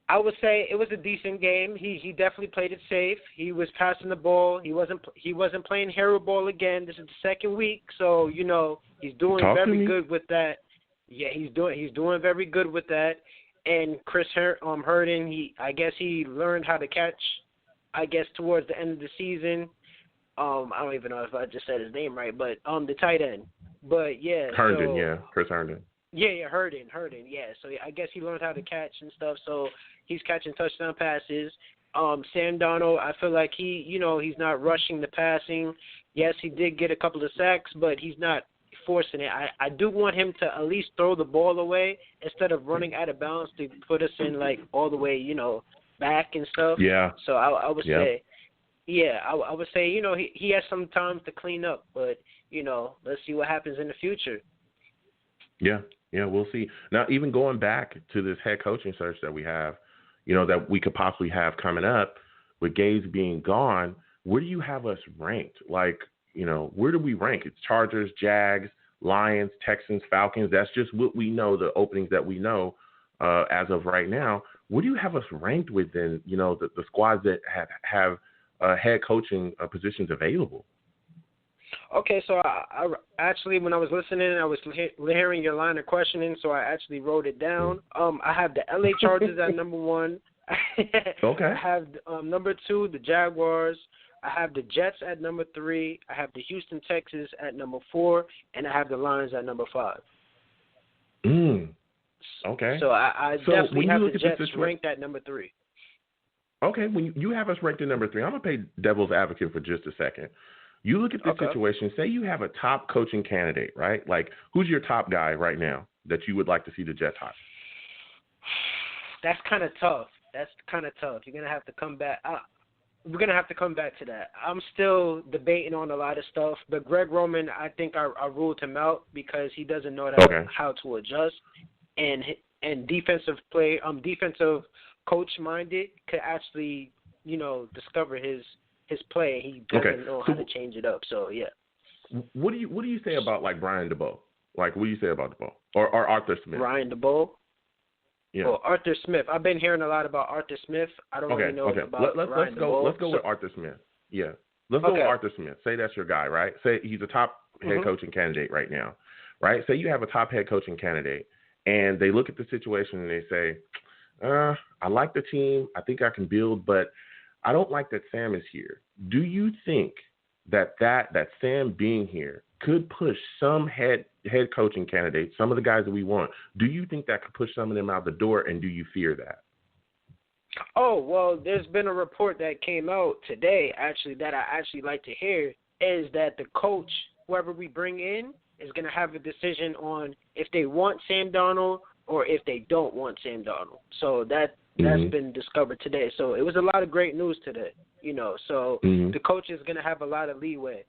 I would say it was a decent game. He definitely played it safe. He was passing the ball. He wasn't playing hero ball again. This is the second week, so he's doing very good with that. Yeah, he's doing very good with that. And Chris Herndon, I guess he learned how to catch. I guess towards the end of the season. I don't even know if I just said his name right, but the tight end. But yeah, Herndon, Chris Herndon. Yeah, Herndon, yeah. So I guess he learned how to catch and stuff. So he's catching touchdown passes. Sam Darnold, I feel like he's not rushing the passing. Yes, he did get a couple of sacks, but he's not forcing it. I do want him to at least throw the ball away instead of running out of bounds to put us in like all the way, back and stuff. Yeah. So I would say, I would say, he has some time to clean up, but let's see what happens in the future. Yeah, we'll see. Now, even going back to this head coaching search that we have, that we could possibly have coming up, with Gaze being gone, where do you have us ranked? Like, where do we rank? It's Chargers, Jags, Lions, Texans, Falcons. That's just what we know, the openings that we know as of right now. Where do you have us ranked within, the squads that have head coaching positions available? Okay, so I actually, when I was listening, I was hearing your line of questioning, so I actually wrote it down. I have the LA Chargers at number 1. Okay. I have number 2, the Jaguars. I have the Jets at number 3. I have the Houston Texans at number 4, and I have the Lions at number 5. Okay. So I definitely have the Jets ranked at number 3. Okay, when you have us ranked at number 3, I'm going to play devil's advocate for just a second. You look at this situation, say you have a top coaching candidate, right? Like, who's your top guy right now that you would like to see the Jets hire? That's kind of tough. You're going to have to come back. We're going to have to come back to that. I'm still debating on a lot of stuff, but Greg Roman, I think I ruled him out because he doesn't know how to adjust. And defensive coach minded could actually, discover his play. He doesn't know how to change it up. So yeah. What do you say about like Brian DeBoe? Like, what do you say about DeBoe or Arthur Smith? Brian DeBoe. Yeah. Oh, Arthur Smith. I've been hearing a lot about Arthur Smith. I don't really know about Brian DeBoe. Let's go with Arthur Smith. Yeah. Let's go with Arthur Smith. Say that's your guy, right? Say he's a top head coaching candidate right now, right? Say you have a top head coaching candidate, and they look at the situation and they say, I like the team. I think I can build, but I don't like that Sam is here. Do you think that Sam being here could push some head coaching candidates, some of the guys that we want. Do you think that could push some of them out the door, and do you fear that? Oh, well, there's been a report that came out today, actually, that I actually like to hear, is that the coach, whoever we bring in, is going to have a decision on if they want Sam Darnold or if they don't want Sam Darnold. So that's been discovered today. So it was a lot of great news today, you know. So the coach is going to have a lot of leeway.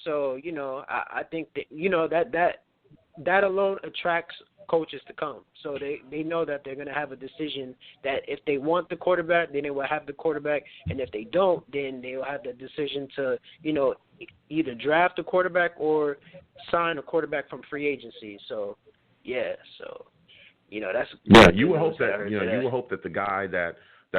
So, you know, I think that, you know, that alone attracts coaches to come. So they know that they're going to have a decision that if they want the quarterback, then they will have the quarterback. And if they don't, then they will have the decision to, you know, either draft a quarterback or sign a quarterback from free agency. So, yeah, so, you know, that's – you would hope that, you know, you would hope that the guy that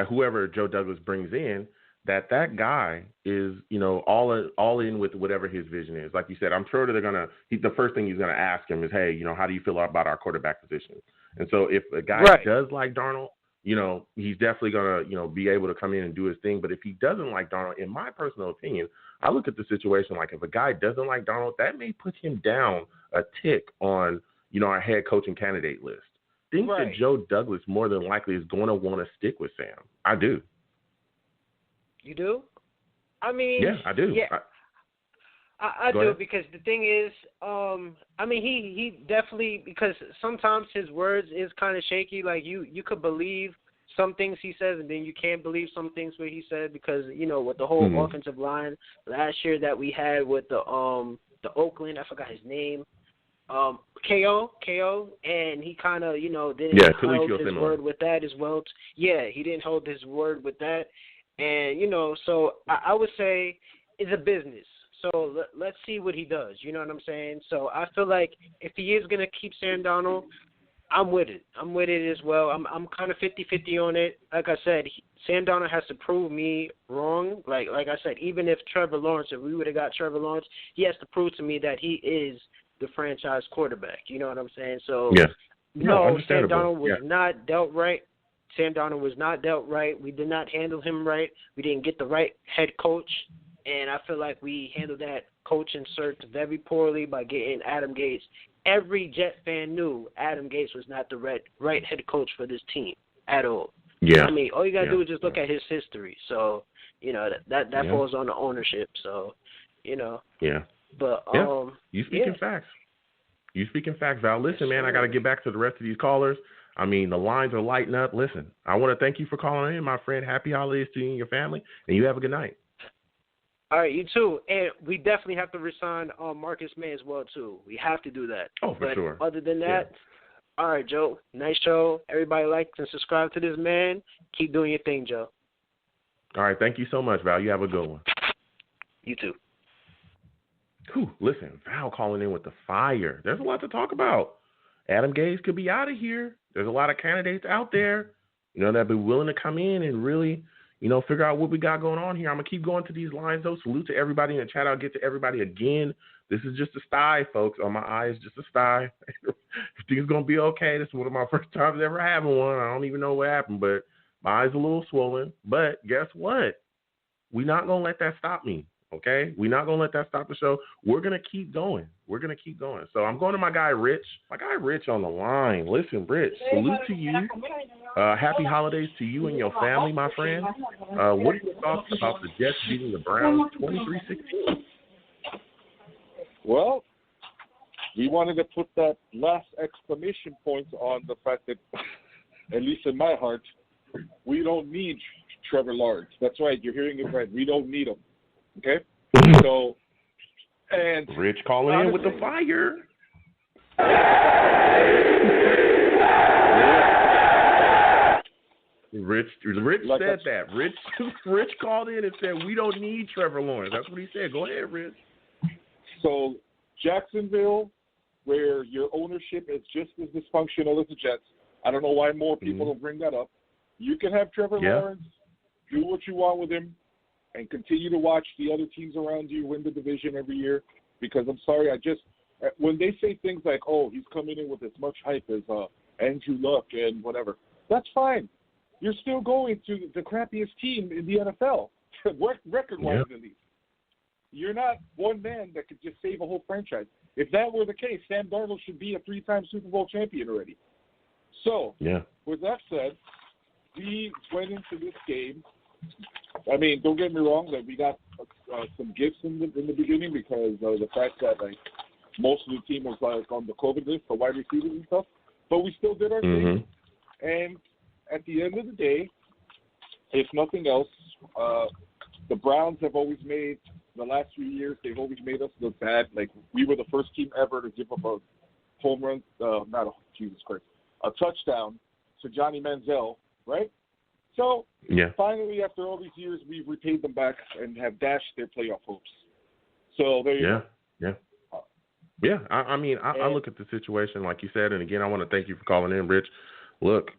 whoever Joe Douglas brings in, that guy is, you know, all in with whatever his vision is. Like you said, I'm sure that they're going to – the first thing he's going to ask him is, hey, you know, how do you feel about our quarterback position? And so if a guy does like Darnold, you know, he's definitely going to, you know, be able to come in and do his thing. But if he doesn't like Darnold, in my personal opinion, I look at the situation like if a guy doesn't like Darnold, that may put him down a tick on, you know, our head coaching candidate list. I think that Joe Douglas more than likely is going to want to stick with Sam. I do. You do? I mean, yeah, I do. Yeah, I do because the thing is, I mean, he definitely, because sometimes his words is kind of shaky. Like you could believe some things he says, and then you can't believe some things what he said because, you know, with the whole offensive line last year that we had with the Oakland, I forgot his name, KO, and he kind of, you know, didn't hold his word with that as well. Yeah, he didn't hold his word with that. And, you know, so I would say it's a business. So let's see what he does. You know what I'm saying? So I feel like if he is going to keep Sam Darnold, I'm with it. I'm with it as well. I'm kind of 50-50 on it. Like I said, Sam Darnold has to prove me wrong. Like I said, even if we would have got Trevor Lawrence, he has to prove to me that he is the franchise quarterback. You know what I'm saying? So, no, Sam Darnold was not dealt right. Sam Darnold was not dealt right. We did not handle him right. We didn't get the right head coach. And I feel like we handled that coaching search very poorly by getting Adam Gase. Every Jet fan knew Adam Gase was not the right head coach for this team at all. Yeah. I mean, all you got to do is just look at his history. So, you know, that falls on the ownership. So, you know. Yeah. But, you speaking facts. You speaking facts, Val. Listen, man, I got to get back to the rest of these callers. I mean, the lines are lighting up. Listen, I want to thank you for calling in, my friend. Happy holidays to you and your family, and you have a good night. All right, you too. And we definitely have to resign Marcus May as well, too. We have to do that. Oh, for sure. Other than that, all right, Joe, nice show. Everybody like and subscribe to this man. Keep doing your thing, Joe. All right, thank you so much, Val. You have a good one. You too. Listen, Val calling in with the fire. There's a lot to talk about. Adam Gase could be out of here. There's a lot of candidates out there, you know, that be willing to come in and really, you know, figure out what we got going on here. I'm going to keep going to these lines, though. Salute to everybody in the chat. I'll get to everybody again. This is just a sty, folks. On my eyes, just a sty. Everything's going to be okay. This is one of my first times ever having one. I don't even know what happened, but my eyes are a little swollen. But guess what? We're not going to let that stop me. Okay, we're not going to let that stop the show. We're going to keep going. So I'm going to my guy, Rich. My guy, Rich, on the line. Listen, Rich, salute to you. Happy holidays to you and your family, my friend. What are your thoughts about the Jets beating the Browns 23-16? Well, we wanted to put that last exclamation point on the fact that, at least in my heart, we don't need Trevor Lawrence. That's right. You're hearing it right. We don't need him. Okay? So, and Rich calling in with the fire. Rich like said that. Rich called in and said, we don't need Trevor Lawrence. That's what he said. Go ahead, Rich. So, Jacksonville, where your ownership is just as dysfunctional as the Jets, I don't know why more people don't bring that up. You can have Trevor Lawrence, do what you want with him, and continue to watch the other teams around you win the division every year. Because I'm sorry, when they say things like, oh, he's coming in with as much hype as Andrew Luck and whatever, that's fine. You're still going to the crappiest team in the NFL, record-wise at least. you're not one man that could just save a whole franchise. If that were the case, Sam Darnold should be a 3-time Super Bowl champion already. So, with that said, we went into this game. I mean, don't get me wrong, that we got some gifts in the beginning because of the fact that like most of the team was like on the COVID list for wide receivers and stuff. But we still did our thing. And at the end of the day, if nothing else, the Browns have always made, the last few years, they've always made us look bad. Like, we were the first team ever to give up a home run, a touchdown to Johnny Manziel, right? So, finally, after all these years, we've repaid them back and have dashed their playoff hopes. So, there you go. Yeah, I mean, I look at the situation like you said, and again, I want to thank you for calling in, Rich. Look,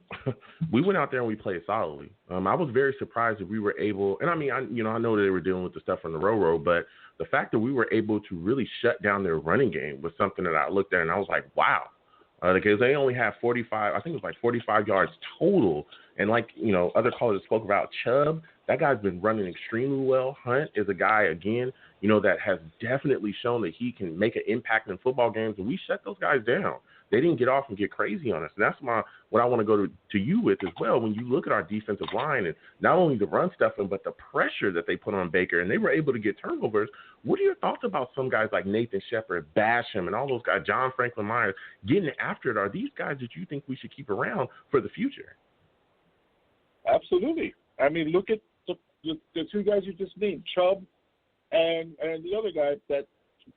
we went out there and we played solidly. I was very surprised that we were able, and I mean, I know that they were dealing with the stuff from the Road, but the fact that we were able to really shut down their running game was something that I looked at and I was like, wow. Because they only have 45, I think it was like 45 yards total. And like, other callers spoke about Chubb, that guy's been running extremely well. Hunt is a guy, again, that has definitely shown that he can make an impact in football games. And we shut those guys down. They didn't get off and get crazy on us. And that's what I want to go to you with as well. When you look at our defensive line and not only the run stuffing, but the pressure that they put on Baker, and they were able to get turnovers. What are your thoughts about some guys like Nathan Shepard, Basham, and all those guys, John Franklin Myers, getting after it? Are these guys that you think we should keep around for the future? Absolutely. I mean, look at the two guys you just named, Chubb and the other guy.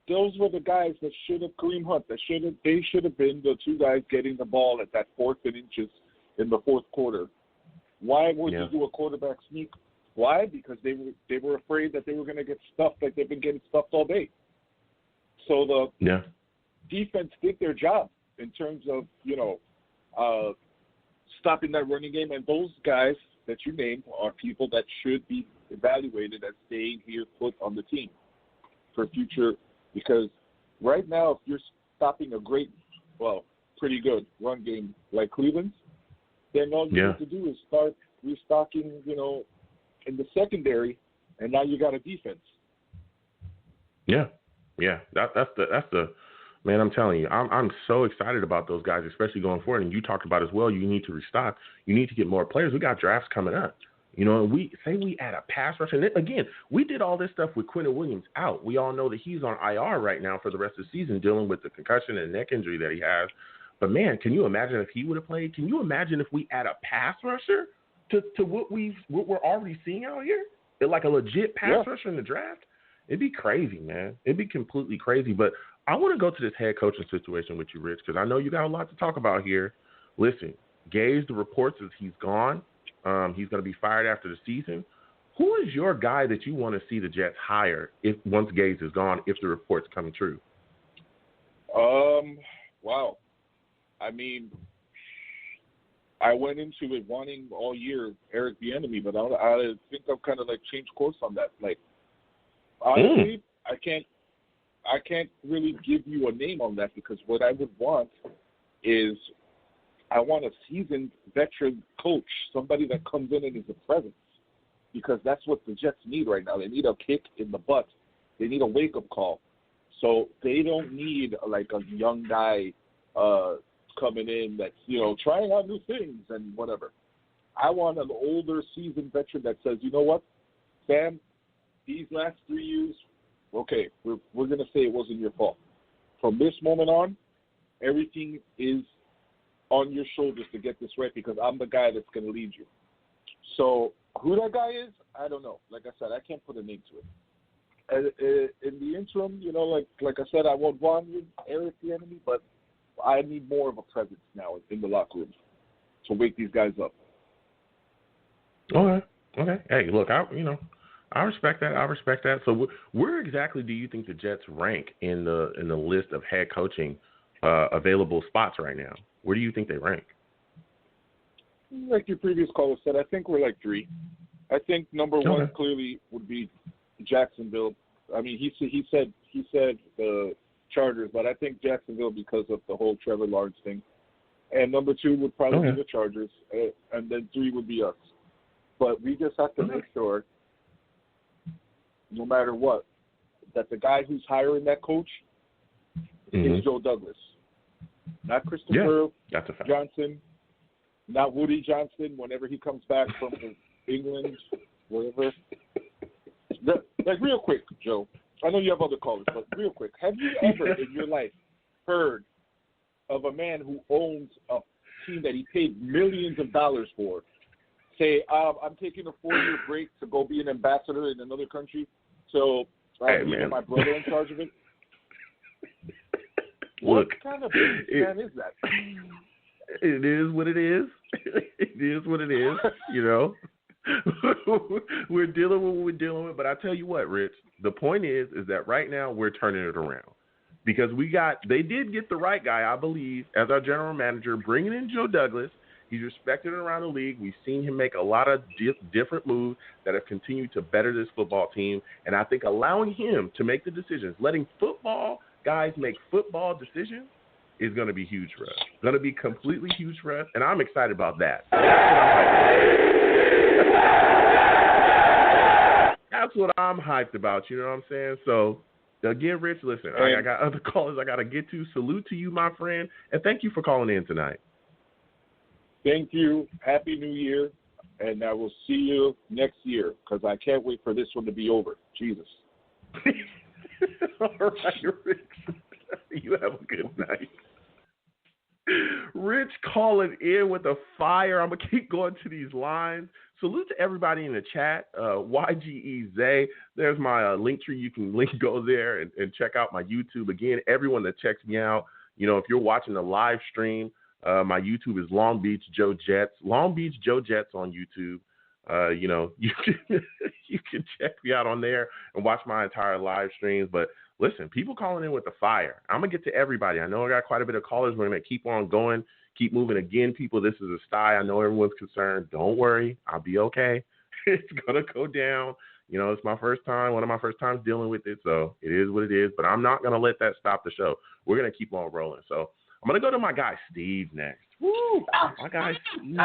Those were the guys that should have, Kareem Hunt, they should have been the two guys getting the ball at that 4th and inches in the fourth quarter. Why would you do a quarterback sneak? Why? Because they were afraid that they were going to get stuffed like they've been getting stuffed all day. So the defense did their job in terms of, stopping that running game. And those guys that you named are people that should be evaluated as staying here put on the team for future. Because right now, if you're stopping a pretty good run game like Cleveland's, then all you have to do is start restocking, in the secondary, and now you got a defense. That's the man. I'm telling you, I'm so excited about those guys, especially going forward. And you talked about as well. You need to restock. You need to get more players. We got drafts coming up. And we add a pass rush. And again, we did all this stuff with Quentin Williams out. We all know that he's on IR right now for the rest of the season, dealing with the concussion and neck injury that he has. But, man, can you imagine if he would have played? Can you imagine if we add a pass rusher to what we're already seeing out here? Like a legit pass rusher in the draft? It'd be crazy, man. It'd be completely crazy. But I want to go to this head coaching situation with you, Rich, because I know you got a lot to talk about here. Listen, Gage, the reports is he's gone. He's going to be fired after the season. Who is your guy that you want to see the Jets hire once Gage is gone, if the report's coming true? Wow. I mean, I went into it wanting all year Eric Bieniemy, but I think I've kind of changed course on that. Honestly, I can't really give you a name on that, because what I would want is I want a seasoned veteran coach, somebody that comes in and is a presence, because that's what the Jets need right now. They need a kick in the butt. They need a wake-up call. So they don't need a young guy coming in that's, trying out new things and whatever. I want an older seasoned veteran that says, you know what, Sam, these last 3 years, okay, we're going to say it wasn't your fault. From this moment on, everything is on your shoulders to get this right, because I'm the guy that's going to lead you. So who that guy is, I don't know. Like I said, I can't put a name to it. In the interim, like I said, I won't want Eric Bieniemy, but I need more of a presence now in the locker room to wake these guys up. Okay. Hey, look, I respect that. So where exactly do you think the Jets rank in the list of head coaching available spots right now? Where do you think they rank? Like your previous caller said, I think we're 3. I think number one clearly would be Jacksonville. I mean, he said the Chargers, but I think Jacksonville because of the whole Trevor Lawrence thing. And number 2 would probably be the Chargers, and then 3 would be us. But we just have to make sure, no matter what, that the guy who's hiring that coach is Joe Douglas, not Christopher Johnson, not Woody Johnson. Whenever he comes back from England, wherever. Like real quick, Joe. I know you have other callers, but real quick, have you ever in your life heard of a man who owns a team that he paid millions of dollars for say, I'm taking a 4-year break to go be an ambassador in another country, so I'm leaving my brother in charge of it? What kind of man is that? It is what it is. It is what it is, you know. We're dealing with what we're dealing with, but I tell you what, Rich, the point is that right now we're turning it around because they did get the right guy, I believe, as our general manager, bringing in Joe Douglas. He's respected around the league. We've seen him make a lot of different moves that have continued to better this football team, and I think allowing him to make the decisions, letting football guys make football decisions is going to be huge for us. Going to be completely huge for us, and I'm excited about that. That's what I'm hyped about, you know what I'm saying? So, again, Rich, listen, I got other callers I got to get to. Salute to you, my friend, and thank you for calling in tonight. Thank you. Happy New Year, and I will see you next year because I can't wait for this one to be over. Jesus. All right, Rich. You have a good night. Rich calling in with a fire. I'm going to keep going to these lines. Salute to everybody in the chat. YGE Zay, there's my link tree. You can go there and check out my YouTube. Again, everyone that checks me out, you know, if you're watching the live stream, my YouTube is Long Beach Joe Jets. Long Beach Joe Jets on YouTube. You know, you can check me out on there and watch my entire live streams. But listen, people calling in with the fire. I'm going to get to everybody. I know I got quite a bit of callers. We're going to keep on going, keep moving. Again, people, this is a sty. I know everyone's concerned. Don't worry. I'll be okay. It's going to go down. You know, it's my first time, one of my first times dealing with it. So it is what it is. But I'm not going to let that stop the show. We're going to keep on rolling. So I'm going to go to my guy Steve next. Woo! My guy Steve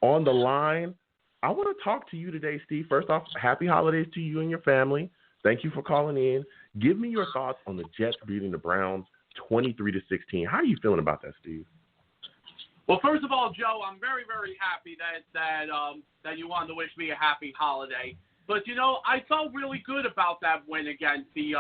on the line. I want to talk to you today, Steve. First off, happy holidays to you and your family. Thank you for calling in. Give me your thoughts on the Jets beating the Browns 23-16. How are you feeling about that, Steve? Well, first of all, Joe, I'm very, very happy that you wanted to wish me a happy holiday. But you know, I felt really good about that win against the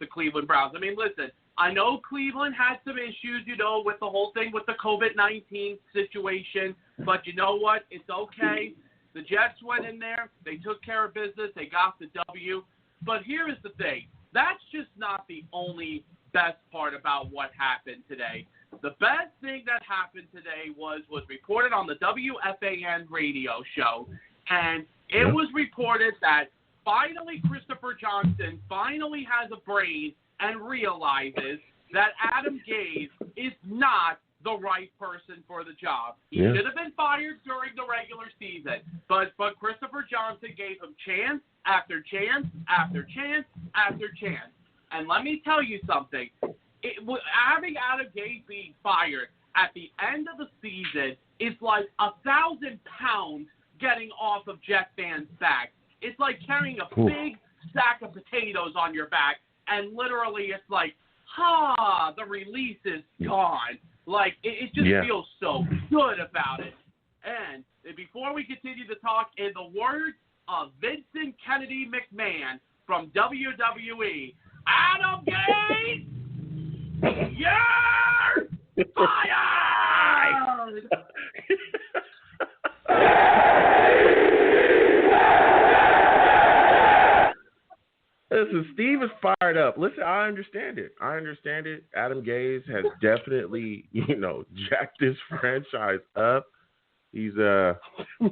Cleveland Browns. I mean, listen, I know Cleveland had some issues, you know, with the whole thing with the COVID-19 situation. But you know what? It's okay. The Jets went in there. They took care of business. They got the W. But here is the thing. That's just not the only best part about what happened today. The best thing that happened today was reported on the WFAN radio show. And it was reported that finally Christopher Johnson finally has a brain and realizes that Adam Gase is not the right person for the job. He should have been fired during the regular season, but Christopher Johnson gave him chance after chance after chance after chance. And let me tell you something. Having Adam Gase being fired at the end of the season is like 1,000 pounds getting off of Jet fans' backs. It's like carrying a big sack of potatoes on your back, and literally it's like, the release is gone. Like, it just feels so good about it. And before we continue to talk, in the words of Vincent Kennedy McMahon from WWE, Adam Gase, you're fired! Listen, Steve is fired up. Listen, I understand it. Adam Gase has definitely, jacked this franchise up. He's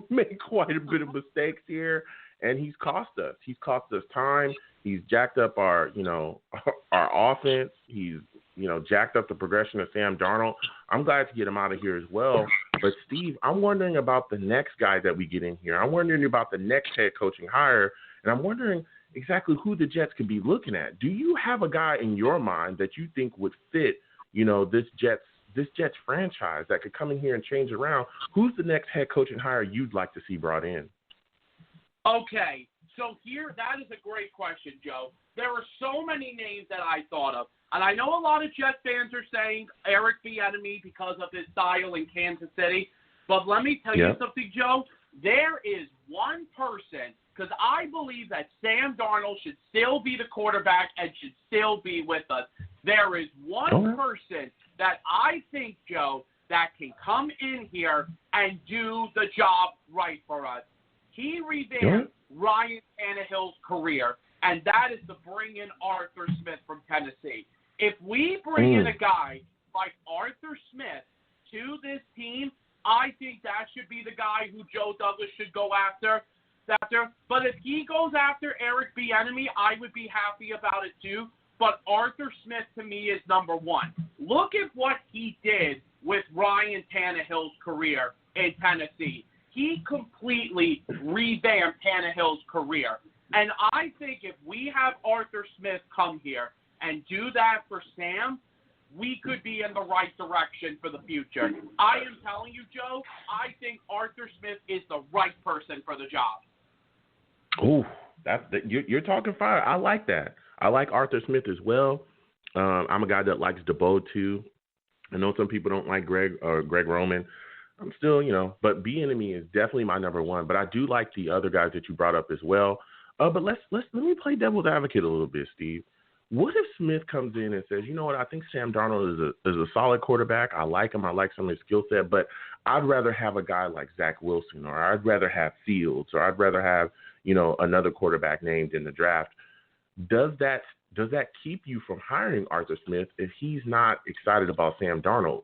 made quite a bit of mistakes here, and he's cost us. He's cost us time. He's jacked up our offense. He's, jacked up the progression of Sam Darnold. I'm glad to get him out of here as well. But, Steve, I'm wondering about the next guy that we get in here. I'm wondering about the next head coaching hire, and I'm wondering exactly who the Jets could be looking at. Do you have a guy in your mind that you think would fit, this Jets franchise that could come in here and change around? Who's the next head coaching hire you'd like to see brought in? Okay, So here, that is a great question, Joe. There are so many names that I thought of. And I know a lot of Jets fans are saying Eric Bieniemy because of his style in Kansas City. But let me tell you something, Joe. There is one person, because I believe that Sam Darnold should still be the quarterback and should still be with us. There is one person that I think, Joe, that can come in here and do the job right for us. He revamped Ryan Tannehill's career, and that is to bring in Arthur Smith from Tennessee. If we bring in a guy like Arthur Smith to this team, I think that should be the guy who Joe Douglas should go after. But if he goes after Eric Bieniemy, I would be happy about it too. But Arthur Smith, to me, is number one. Look at what he did with Ryan Tannehill's career in Tennessee. He completely revamped Tannehill's career. And I think if we have Arthur Smith come here and do that for Sam, we could be in the right direction for the future. I am telling you, Joe, I think Arthur Smith is the right person for the job. Ooh, you're talking fire. I like that. I like Arthur Smith as well. I'm a guy that likes DeBoe too. I know some people don't like Greg Roman. I'm still, but Bieniemy is definitely my number one. But I do like the other guys that you brought up as well. But let me play devil's advocate a little bit, Steve. What if Smith comes in and says, you know what, I think Sam Darnold is a solid quarterback. I like him. I like some of his skill set, but I'd rather have a guy like Zach Wilson, or I'd rather have Fields, or I'd rather have, another quarterback named in the draft. Does that keep you from hiring Arthur Smith if he's not excited about Sam Darnold?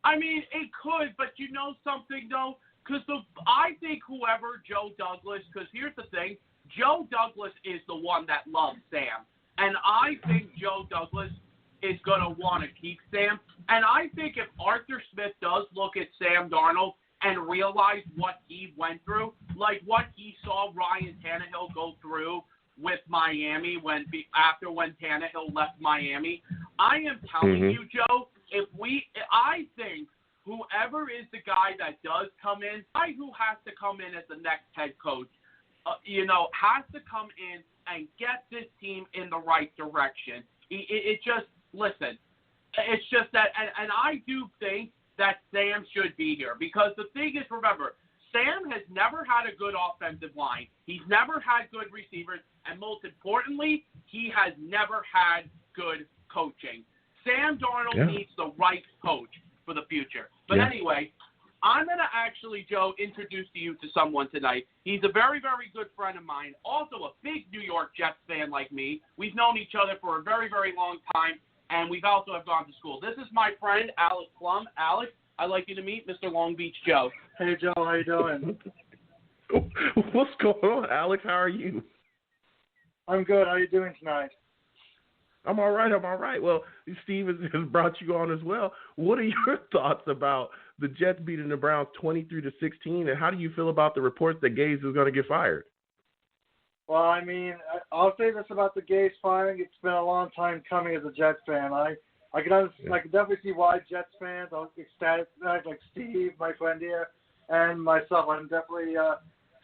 I mean, it could, but you know something, though? Because I think whoever Joe Douglas, because here's the thing, Joe Douglas is the one that loves Sam. And I think Joe Douglas is going to want to keep Sam. And I think if Arthur Smith does look at Sam Darnold and realize what he went through, like what he saw Ryan Tannehill go through with Miami after when Tannehill left Miami, I am telling you, Joe, I think whoever is the guy that does come in, guy who has to come in as the next head coach, has to come in and get this team in the right direction. It's just that, and I do think that Sam should be here, because the thing is, remember, Sam has never had a good offensive line. He's never had good receivers, and most importantly, he has never had good coaching. Sam Darnold needs the right coach for the future. But anyway, I'm going to actually, Joe, introduce you to someone tonight. He's a very, very good friend of mine, also a big New York Jets fan like me. We've known each other for a very, very long time, and we've also have gone to school. This is my friend, Alex Plum. Alex, I'd like you to meet Mr. Long Beach Joe. Hey, Joe, how you doing? What's going on, Alex? How are you? I'm good. How are you doing tonight? I'm all right. Well, Steve has brought you on as well. What are your thoughts about the Jets beating the Browns 23-16, and how do you feel about the reports that Gase is going to get fired? Well, I mean, I'll say this about the Gase firing. It's been a long time coming as a Jets fan. I can definitely see why Jets fans are ecstatic, like Steve, my friend here, and myself. I'm definitely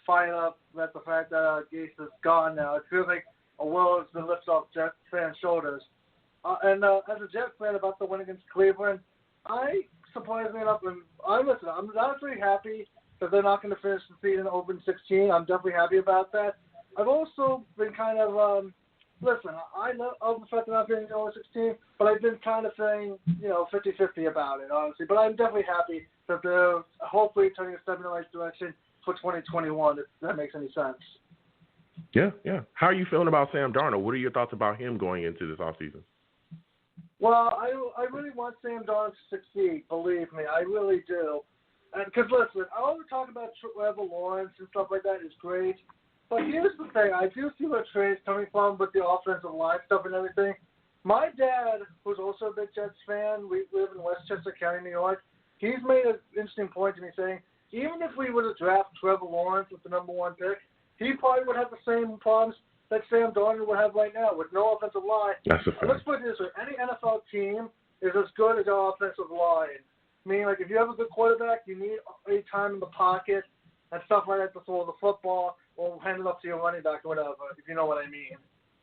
fired up at the fact that Gase is gone now. It feels like a world has been lifted off Jets fans' shoulders. And as a Jets fan, about the win against Cleveland, surprisingly enough, I'm honestly happy that they're not going to finish the season 0-16. I'm definitely happy about that. I've also been kind of, I love the fact that I'm feeling 0-16, but I've been kind of saying, 50-50 about it, honestly. But I'm definitely happy that they're hopefully turning a step in the right direction for 2021, if that makes any sense. Yeah. How are you feeling about Sam Darnold? What are your thoughts about him going into this offseason? Well, I really want Sam Darnold to succeed, believe me. I really do. Because, listen, all the talk about Trevor Lawrence and stuff like that is great. But here's the thing. I do see where Trey's coming from with the offensive line stuff and everything. My dad, who's also a big Jets fan, we live in Westchester County, New York, he's made an interesting point to me saying, even if we were to draft Trevor Lawrence with the number one pick, he probably would have the same problems that Sam Darnold would have right now with no offensive line. That's a fact. Let's put it this way. Any NFL team is as good as our offensive line. Meaning, like, if you have a good quarterback, you need a time in the pocket. and stuff like that to throw the football or hand it up to your running back or whatever, if you know what I mean.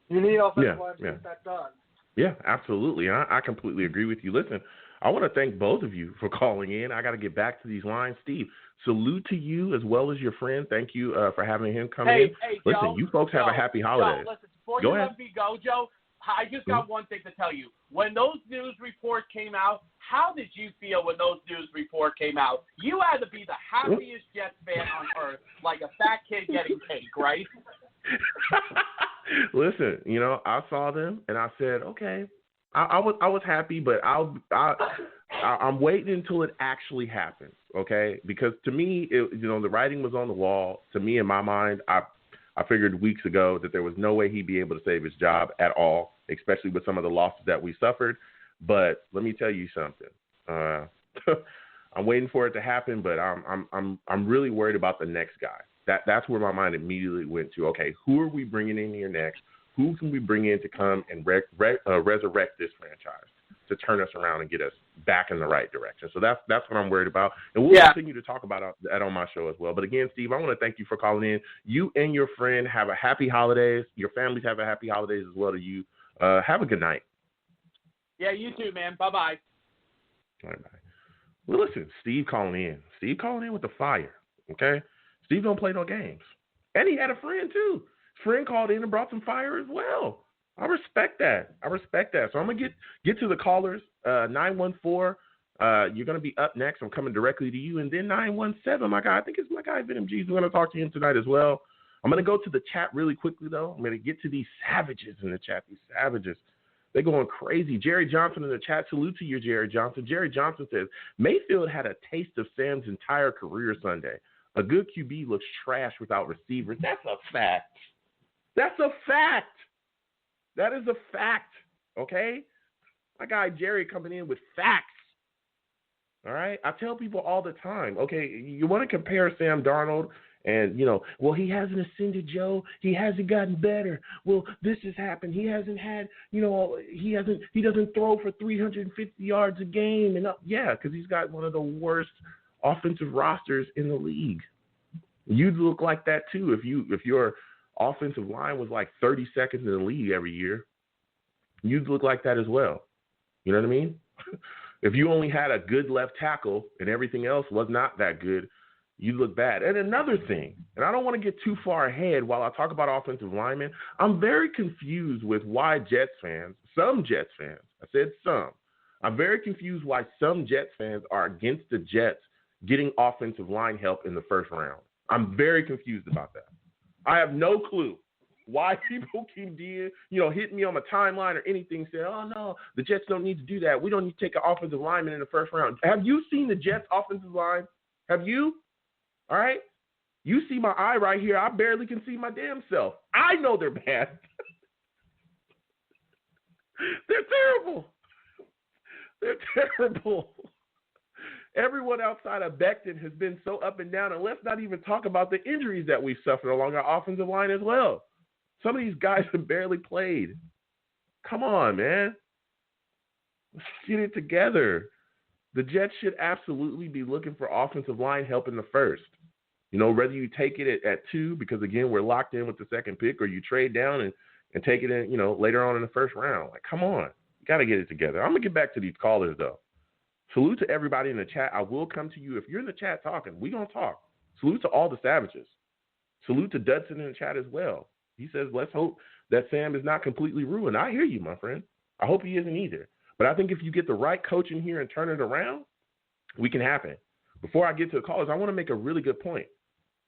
You need offensive line to get that done. Yeah, absolutely. I completely agree with you. Listen, I want to thank both of you for calling in. I got to get back to these lines. Steve, salute to you as well as your friend. Thank you for having him come in. Hey, listen, Joe, you folks have a happy holiday. Joe, listen, before go you ahead. let me go, Joe, I just got one thing to tell you. When those news reports came out, how did you feel when those news reports came out? You had to be the happiest Jets fan on earth, like a fat kid getting cake, right? Listen, I saw them and I said, okay, I was happy, but I'm waiting until it actually happens, okay? Because to me, the writing was on the wall. To me, in my mind, I figured weeks ago that there was no way he'd be able to save his job at all, especially with some of the losses that we suffered. But let me tell you something. I'm waiting for it to happen, but I'm really worried about the next guy. That's where my mind immediately went to. Okay, who are we bringing in here next? Who can we bring in to come and resurrect this franchise to turn us around and get us back in the right direction? So that's what I'm worried about, and we'll continue to talk about that on my show as well. But again, Steve, I want to thank you for calling in. You and your friend have a happy holidays. Your families have a happy holidays as well to you. Have a good night. Yeah, you too, man. Bye-bye. All right, bye. Well, listen, Steve calling in. Steve calling in with the fire, okay? Steve don't play no games. And he had a friend, too. Friend called in and brought some fire as well. I respect that. So I'm going to get to the callers. 914, you're going to be up next. I'm coming directly to you. And then 917, my guy, I think it's my guy, Venom G's. We're going to talk to him tonight as well. I'm going to go to the chat really quickly, though. I'm going to get to these savages in the chat, these savages. They're going crazy. Jerry Johnson in the chat. Salute to you, Jerry Johnson. Jerry Johnson says, Mayfield had a taste of Sam's entire career Sunday. A good QB looks trash without receivers. That's a fact. That is a fact, okay? My guy Jerry coming in with facts, all right? I tell people all the time, okay, you want to compare Sam Darnold and, well, he hasn't ascended, Joe. He hasn't gotten better. Well, this has happened. He hasn't had, he doesn't throw for 350 yards a game. And yeah, because he's got one of the worst offensive rosters in the league. You'd look like that too if your offensive line was like 32nd in the league every year. You'd look like that as well. You know what I mean? If you only had a good left tackle and everything else was not that good, you'd look bad. And another thing, and I don't want to get too far ahead while I talk about offensive linemen, I'm very confused with why some Jets fans, I said some, I'm very confused why some Jets fans are against the Jets getting offensive line help in the first round. I'm very confused about that. I have no clue why people keep hitting me on my timeline or anything, saying, oh, no, the Jets don't need to do that. We don't need to take an offensive lineman in the first round. Have you seen the Jets offensive line? Have you? All right? You see my eye right here. I barely can see my damn self. I know they're bad. They're terrible. They're terrible. Everyone outside of Becton has been so up and down, and let's not even talk about the injuries that we've suffered along our offensive line as well. Some of these guys have barely played. Come on, man. Let's get it together. The Jets should absolutely be looking for offensive line help in the first. Whether you take it at 2, because, again, we're locked in with the second pick, or you trade down and take it in, later on in the first round. Like, come on. You got to get it together. I'm going to get back to these callers, though. Salute to everybody in the chat. I will come to you. If you're in the chat talking, we're going to talk. Salute to all the savages. Salute to Dudson in the chat as well. He says, let's hope that Sam is not completely ruined. I hear you, my friend. I hope he isn't either. But I think if you get the right coach in here and turn it around, we can happen. Before I get to the callers, I want to make a really good point.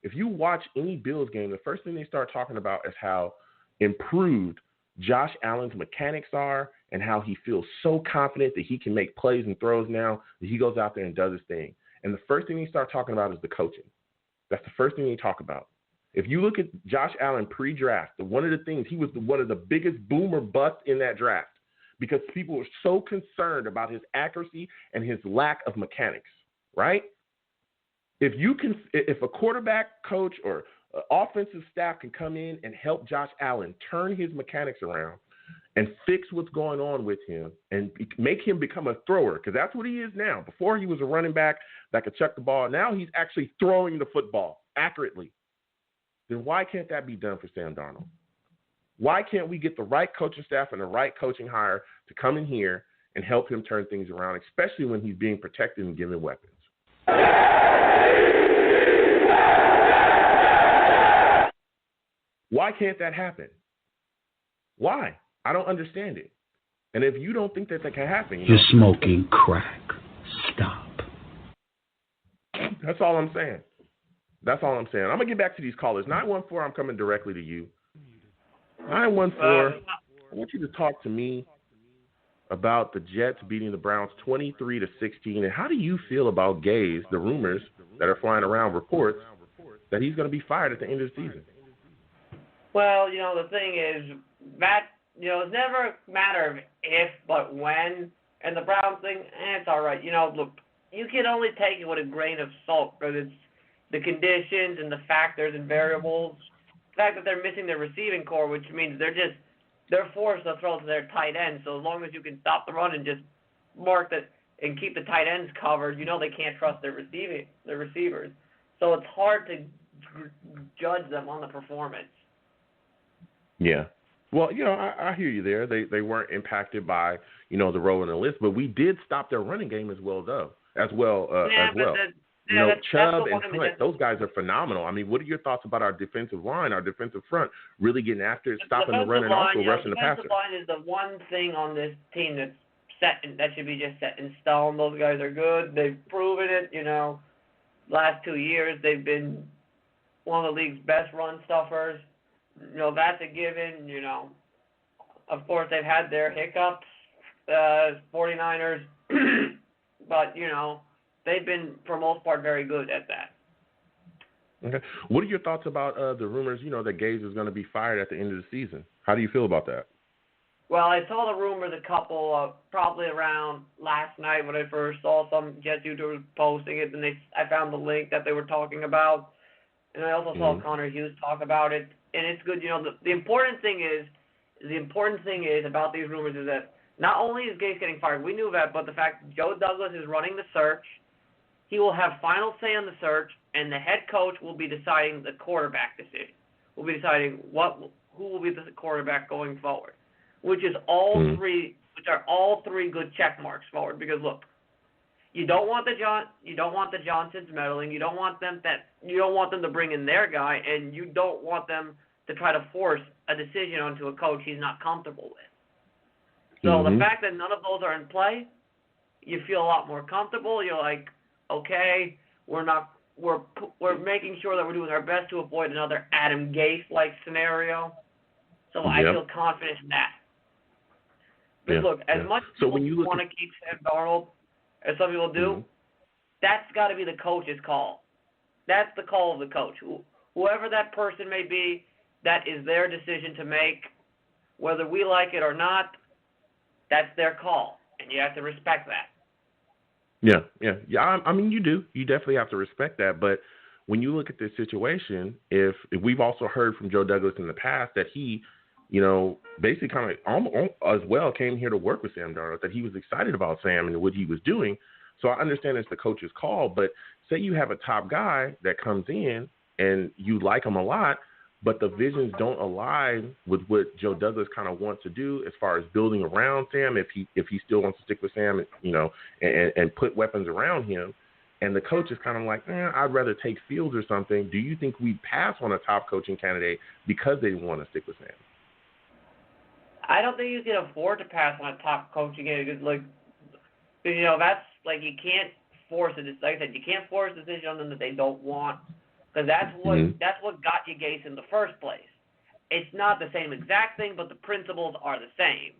If you watch any Bills game, the first thing they start talking about is how improved Josh Allen's mechanics are and how he feels so confident that he can make plays and throws now that he goes out there and does his thing. And the first thing they start talking about is the coaching. That's the first thing they talk about. If you look at Josh Allen pre-draft, one of the things, he was one of the biggest boomer busts in that draft because people were so concerned about his accuracy and his lack of mechanics, right? If a quarterback coach or offensive staff can come in and help Josh Allen turn his mechanics around, and fix what's going on with him and make him become a thrower, because that's what he is now. Before he was a running back that could chuck the ball. Now he's actually throwing the football accurately. Then why can't that be done for Sam Darnold? Why can't we get the right coaching staff and the right coaching hire to come in here and help him turn things around, especially when he's being protected and given weapons? Why can't that happen? Why? I don't understand it. And if you don't think that can happen, you're smoking crack. Stop. That's all I'm saying. I'm going to get back to these callers. 914, I'm coming directly to you. 914, I want you to talk to me about the Jets beating the Browns 23-16. And how do you feel about Gase, the rumors that are flying around, reports that he's going to be fired at the end of the season? Well, the thing is, Matt, it's never a matter of if, but when. And the Browns thing, it's all right. Look, you can only take it with a grain of salt because it's the conditions and the factors and variables. The fact that they're missing their receiving core, which means they're forced to throw to their tight ends. So as long as you can stop the run and just mark that and keep the tight ends covered, they can't trust their receivers. So it's hard to judge them on the performance. Yeah. Well, I hear you there. They weren't impacted by, the roll in the list, but we did stop their running game as well. Chubb and Hunt, those guys are phenomenal. I mean, what are your thoughts about our defensive line, our defensive front, really getting after it, stopping the run, and also rushing the passer? The defensive line is the one thing on this team that should be just set in stone. Those guys are good. They've proven it. Last 2 years they've been one of the league's best run stuffers. That's a given. Of course they've had their hiccups, 49ers, but they've been, for most part, very good at that. Okay. What are your thoughts about the rumors, that Gase is going to be fired at the end of the season? How do you feel about that? Well, I saw the rumors a couple probably around last night when I first saw some Jets YouTubers posting it, and I found the link that they were talking about. And I also saw Connor Hughes talk about it. And it's good, the important thing is about these rumors is that not only is Gase getting fired, we knew that, but the fact that Joe Douglas is running the search, he will have final say on the search, and the head coach will be deciding the quarterback decision. We'll be deciding who will be the quarterback going forward, which is all three good check marks forward. Because look, you don't want the Johnsons meddling. You don't want them to bring in their guy, and you don't want them to try to force a decision onto a coach he's not comfortable with. So the fact that none of those are in play, you feel a lot more comfortable. You're like, okay, we're making sure that we're doing our best to avoid another Adam Gase-like scenario. So I feel confident in that. But look, as much as you want to keep Sam Darnold, as some people do, that's got to be the coach's call. That's the call of the coach. Whoever that person may be, that is their decision to make. Whether we like it or not, that's their call, and you have to respect that. Yeah. I mean, you do. You definitely have to respect that. But when you look at this situation, if we've also heard from Joe Douglas in the past that he, basically kind of as well came here to work with Sam Darnold, that he was excited about Sam and what he was doing. So I understand it's the coach's call, but say you have a top guy that comes in and you like him a lot, but the visions don't align with what Joe Douglas kind of wants to do as far as building around Sam, if he still wants to stick with Sam, and put weapons around him, and the coach is kind of like, I'd rather take Fields or something. Do you think we pass on a top coaching candidate because they want to stick with Sam? I don't think you can afford to pass on a top coaching candidate because, that's like you can't force it. Like I said, you can't force a decision on them that they don't want. Because that's what got you Gase in the first place. It's not the same exact thing, but the principles are the same.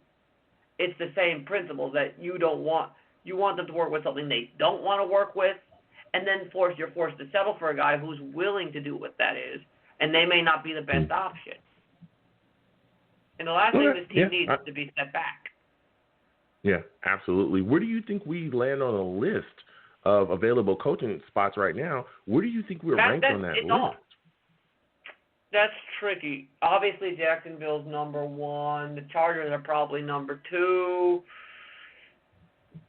It's the same principles that you want them to work with something they don't want to work with, and then you're forced to settle for a guy who's willing to do what that is, and they may not be the best option. And the last thing this team needs is to be set back. Yeah, absolutely. Where do you think we land on a list of available coaching spots right now? Where do you think we're ranked on that list? that's tricky. Obviously, Jacksonville's number 1. The Chargers are probably number 2.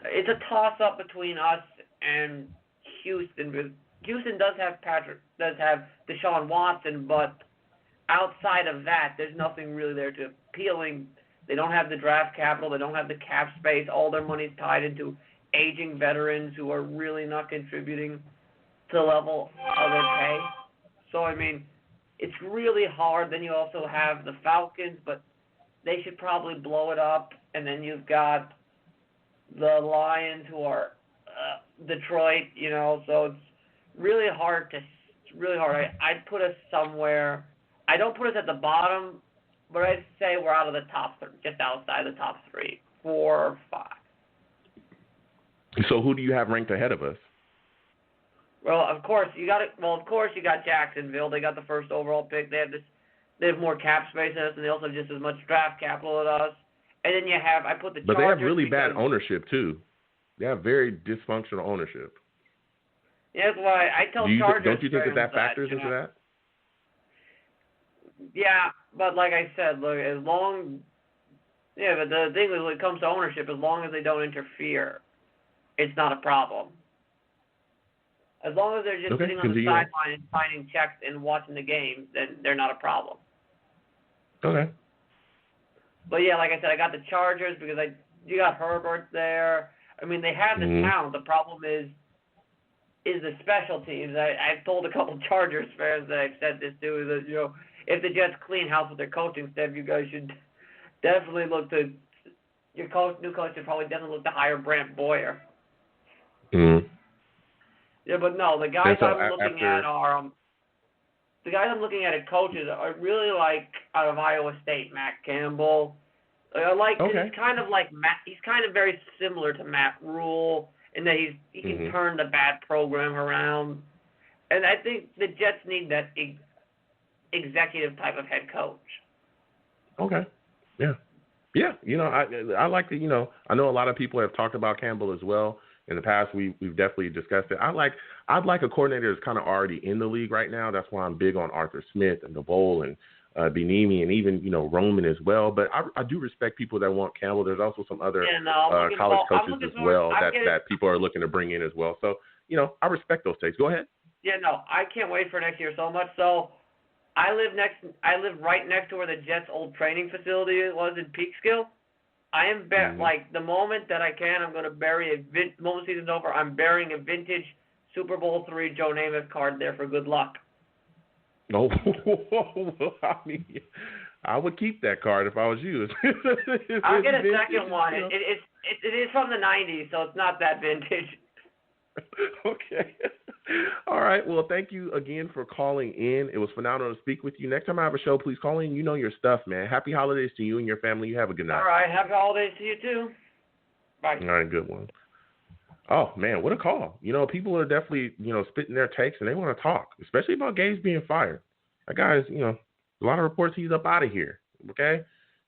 It's a toss-up between us and Houston. Houston does have Deshaun Watson, but outside of that, there's nothing really there to appealing. They don't have the draft capital. They don't have the cap space. All their money's tied into aging veterans who are really not contributing to the level of their pay. So, I mean, it's really hard. Then you also have the Falcons, but they should probably blow it up. And then you've got the Lions, who are Detroit, so it's really hard. I'd put us somewhere. I don't put us at the bottom, but I'd say we're out of the top, just outside the top 3, 4 or 5. So who do you have ranked ahead of us? Well, of course you got Jacksonville. They got the first overall pick. They have more cap space than us, and they also have just as much draft capital as us. And then I put the Chargers. But they have really bad ownership too. They have very dysfunctional ownership. Yeah, that's why I tell Chargers. Don't you think that factors into that? Yeah, but like I said, look, but the thing is, when it comes to ownership, as long as they don't interfere, it's not a problem. As long as they're just sitting on the sideline and signing checks and watching the games, then they're not a problem. Okay. But yeah, like I said, I got the Chargers because you got Herbert there. I mean, they have the talent. The problem is the special teams. I've told a couple Chargers fans that I've said this to, is that, if the Jets clean house with their coaching staff, you guys should definitely look to new coach should probably definitely look to hire Brant Boyer. Mm-hmm. Yeah, but no, the guys I'm looking at at coaches are really like out of Iowa State, Matt Campbell. He's kind of like Matt. He's kind of very similar to Matt Rule in that he can turn the bad program around, and I think the Jets need that executive type of head coach. Okay. Yeah. Yeah. I like to. I know a lot of people have talked about Campbell as well. In the past, we've definitely discussed it. I'd like a coordinator that's kind of already in the league right now. That's why I'm big on Arthur Smith and DeVole and Bieniemy and even Roman as well. But I do respect people that want Campbell. There's also some other college coaches as well that people are looking to bring in as well. So I respect those takes. Go ahead. Yeah, no, I can't wait for next year so much. So I live right next to where the Jets' old training facility was in Peekskill. I am like the moment that I can, I'm going to bury the moment the season's over, I'm burying a vintage Super Bowl III Joe Namath card there for good luck. Oh, I mean, I would keep that card if I was you. I'll get a second one. It is from the 90s, so it's not that vintage. Okay. All right. Well, thank you again for calling in. It was phenomenal to speak with you. Next time I have a show, please call in. You know your stuff, man. Happy holidays to you and your family. You have a good night. All right. Happy holidays to you, too. Bye. All right. Good one. Oh, man, what a call. People are definitely, spitting their takes, and they want to talk, especially about Gaze being fired. That guy is, a lot of reports he's up out of here, okay?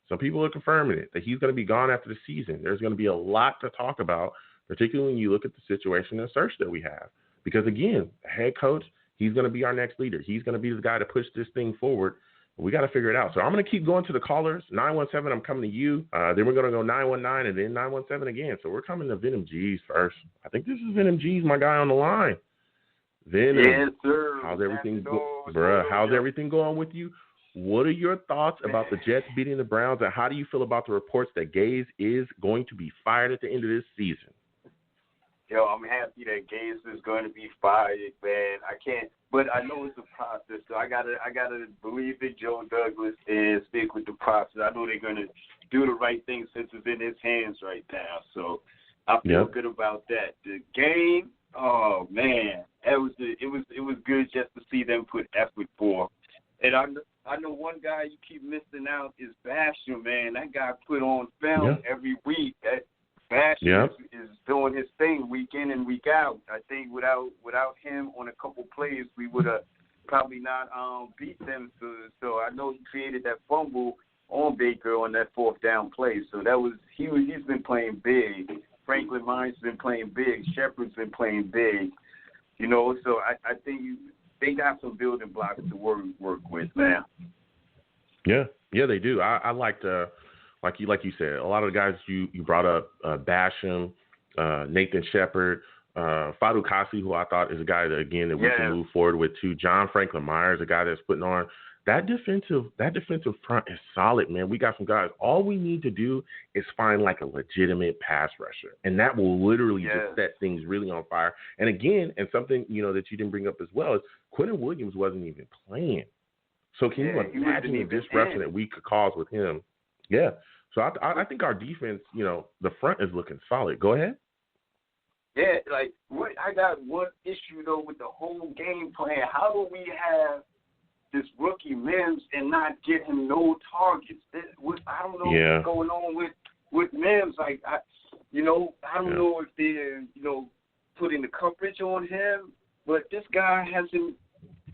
Some people are confirming it, that he's going to be gone after the season. There's going to be a lot to talk about, particularly when you look at the situation and search that we have. Because, again, the head coach, he's going to be our next leader. He's going to be the guy to push this thing forward. We got to figure it out. So I'm going to keep going to the callers. 917, I'm coming to you. Then we're going to go 919 and then 917 again. So we're coming to Venom G's first. I think this is Venom G's, my guy on the line. Venom. Yes, sir. How's everything How's everything going with you? What are your thoughts about the Jets beating the Browns, and how do you feel about the reports that Gaze is going to be fired at the end of this season? Yo, I'm happy that Gaze is going to be fired, man. I can't, but I know it's a process, so I gotta believe in Joe Douglas and stick with the process. I know they're gonna do the right thing since it's in his hands right now. So I feel good about that. The game, oh man, it was good just to see them put effort forth. And I know one guy you keep missing out is Basham, man. That guy put on film every week. That Basham is doing his thing week in and week out. I think without him on a couple plays, we would have probably not beat them. So I know he created that fumble on Baker on that fourth down play. So he's been playing big. Franklin Myers been playing big. Shepard's been playing big. So I think they got some building blocks to work with, man. Yeah, they do. I liked, like you said, a lot of the guys you brought up, Basham, Nathan Shepard, Fadu Kasi, who I thought is a guy that we can move forward with too. John Franklin Myers, a guy that's putting on that defensive front is solid, man. We got some guys. All we need to do is find like a legitimate pass rusher, and that will literally just set things really on fire. And again, and something that you didn't bring up as well is Quentin Williams wasn't even playing. So can you imagine the disruption that we could cause with him? Yeah. So I think our defense, the front is looking solid. Go ahead. Yeah, I got one issue though with the whole game plan. How do we have this rookie Mims and not get him no targets? I don't know what's going on with Mims. I don't know if they're putting the coverage on him, but this guy hasn't.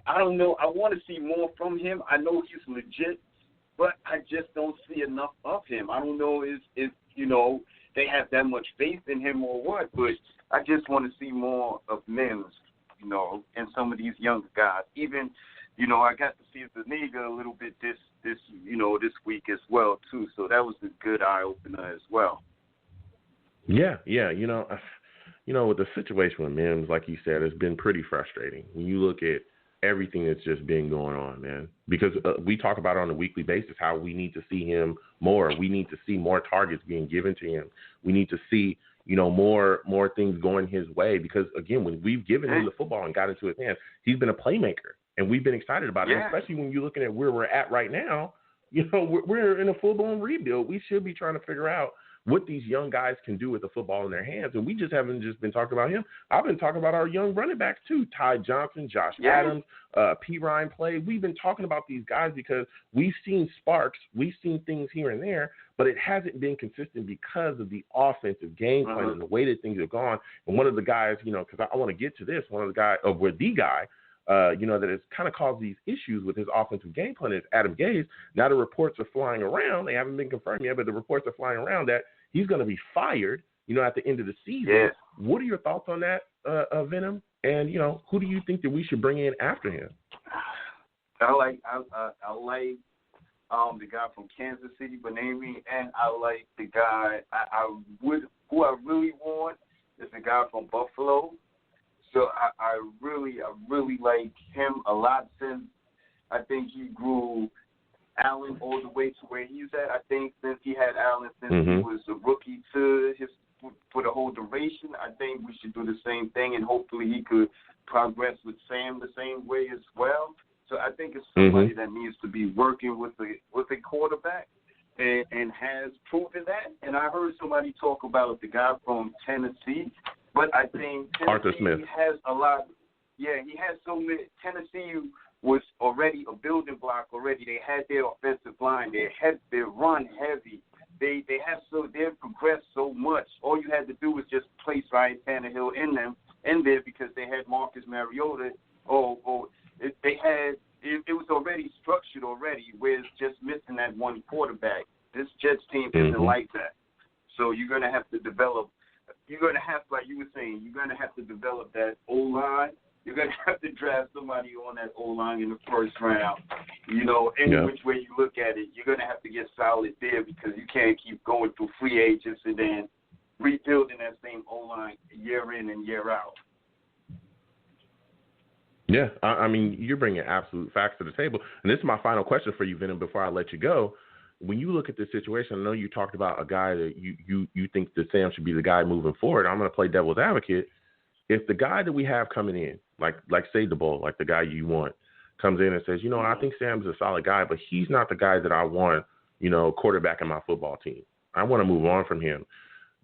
I don't know. I want to see more from him. I know he's legit, but I just don't see enough of him. I don't know if they have that much faith in him or what, but I just want to see more of Mims, and some of these younger guys. Even, I got to see Zuniga a little bit this week as well too. So that was a good eye opener as well. Yeah. With the situation with Mims, like you said, it's been pretty frustrating when you look at everything that's just been going on, man. Because we talk about it on a weekly basis how we need to see him more. We need to see more targets being given to him. We need to see, more things going his way. Because again, when we've given him the football and got into his hands, he's been a playmaker, and we've been excited about it. Especially when you're looking at where we're at right now. We're in a full-blown rebuild. We should be trying to figure out what these young guys can do with the football in their hands. And we just haven't just been talking about him. I've been talking about our young running backs too, Ty Johnson, Josh Adams, P. Ryan Play. We've been talking about these guys because we've seen sparks. We've seen things here and there, but it hasn't been consistent because of the offensive game plan and the way that things have gone. And one of the guys, because I want to get to this, the guy that has kind of caused these issues with his offensive game plan is Adam Gase. Now the reports are flying around. They haven't been confirmed yet, but the reports are flying around that he's going to be fired, at the end of the season. Yeah. What are your thoughts on that, Venom? And, who do you think that we should bring in after him? I like the guy from Kansas City, Benami, and I like the guy who I really want is the guy from Buffalo. So I really like him a lot since I think he grew Allen all the way to where he's at. I think since he had Allen since he was a rookie for the whole duration, I think we should do the same thing, and hopefully he could progress with Sam the same way as well. So I think it's somebody that needs to be working with a quarterback and has proven that. And I heard somebody talk about the guy from Tennessee, but I think Tennessee has a lot. Yeah, he has so many. Tennessee was already a building block already. They had their offensive line. They run heavy. They've progressed so much. All you had to do was just place Ryan Tannehill in there because they had Marcus Mariota. It was already structured already, where it's just missing that one quarterback. This Jets team isn't like that. So you're going to have to develop. You're going to have, like you were saying, you're going to have to develop that O-line. You're going to have to draft somebody on that O-line in the first round. Which way you look at it, you're going to have to get solid there because you can't keep going through free agents and then rebuilding that same O-line year in and year out. Yeah, I mean, you're bringing absolute facts to the table. And this is my final question for you, Venom, before I let you go. When you look at this situation, I know you talked about a guy that you think that Sam should be the guy moving forward. I'm going to play devil's advocate. If the guy that we have coming in, like Save the Bull, like the guy you want, comes in and says, I think Sam's a solid guy, but he's not the guy that I want, quarterback in my football team. I want to move on from him.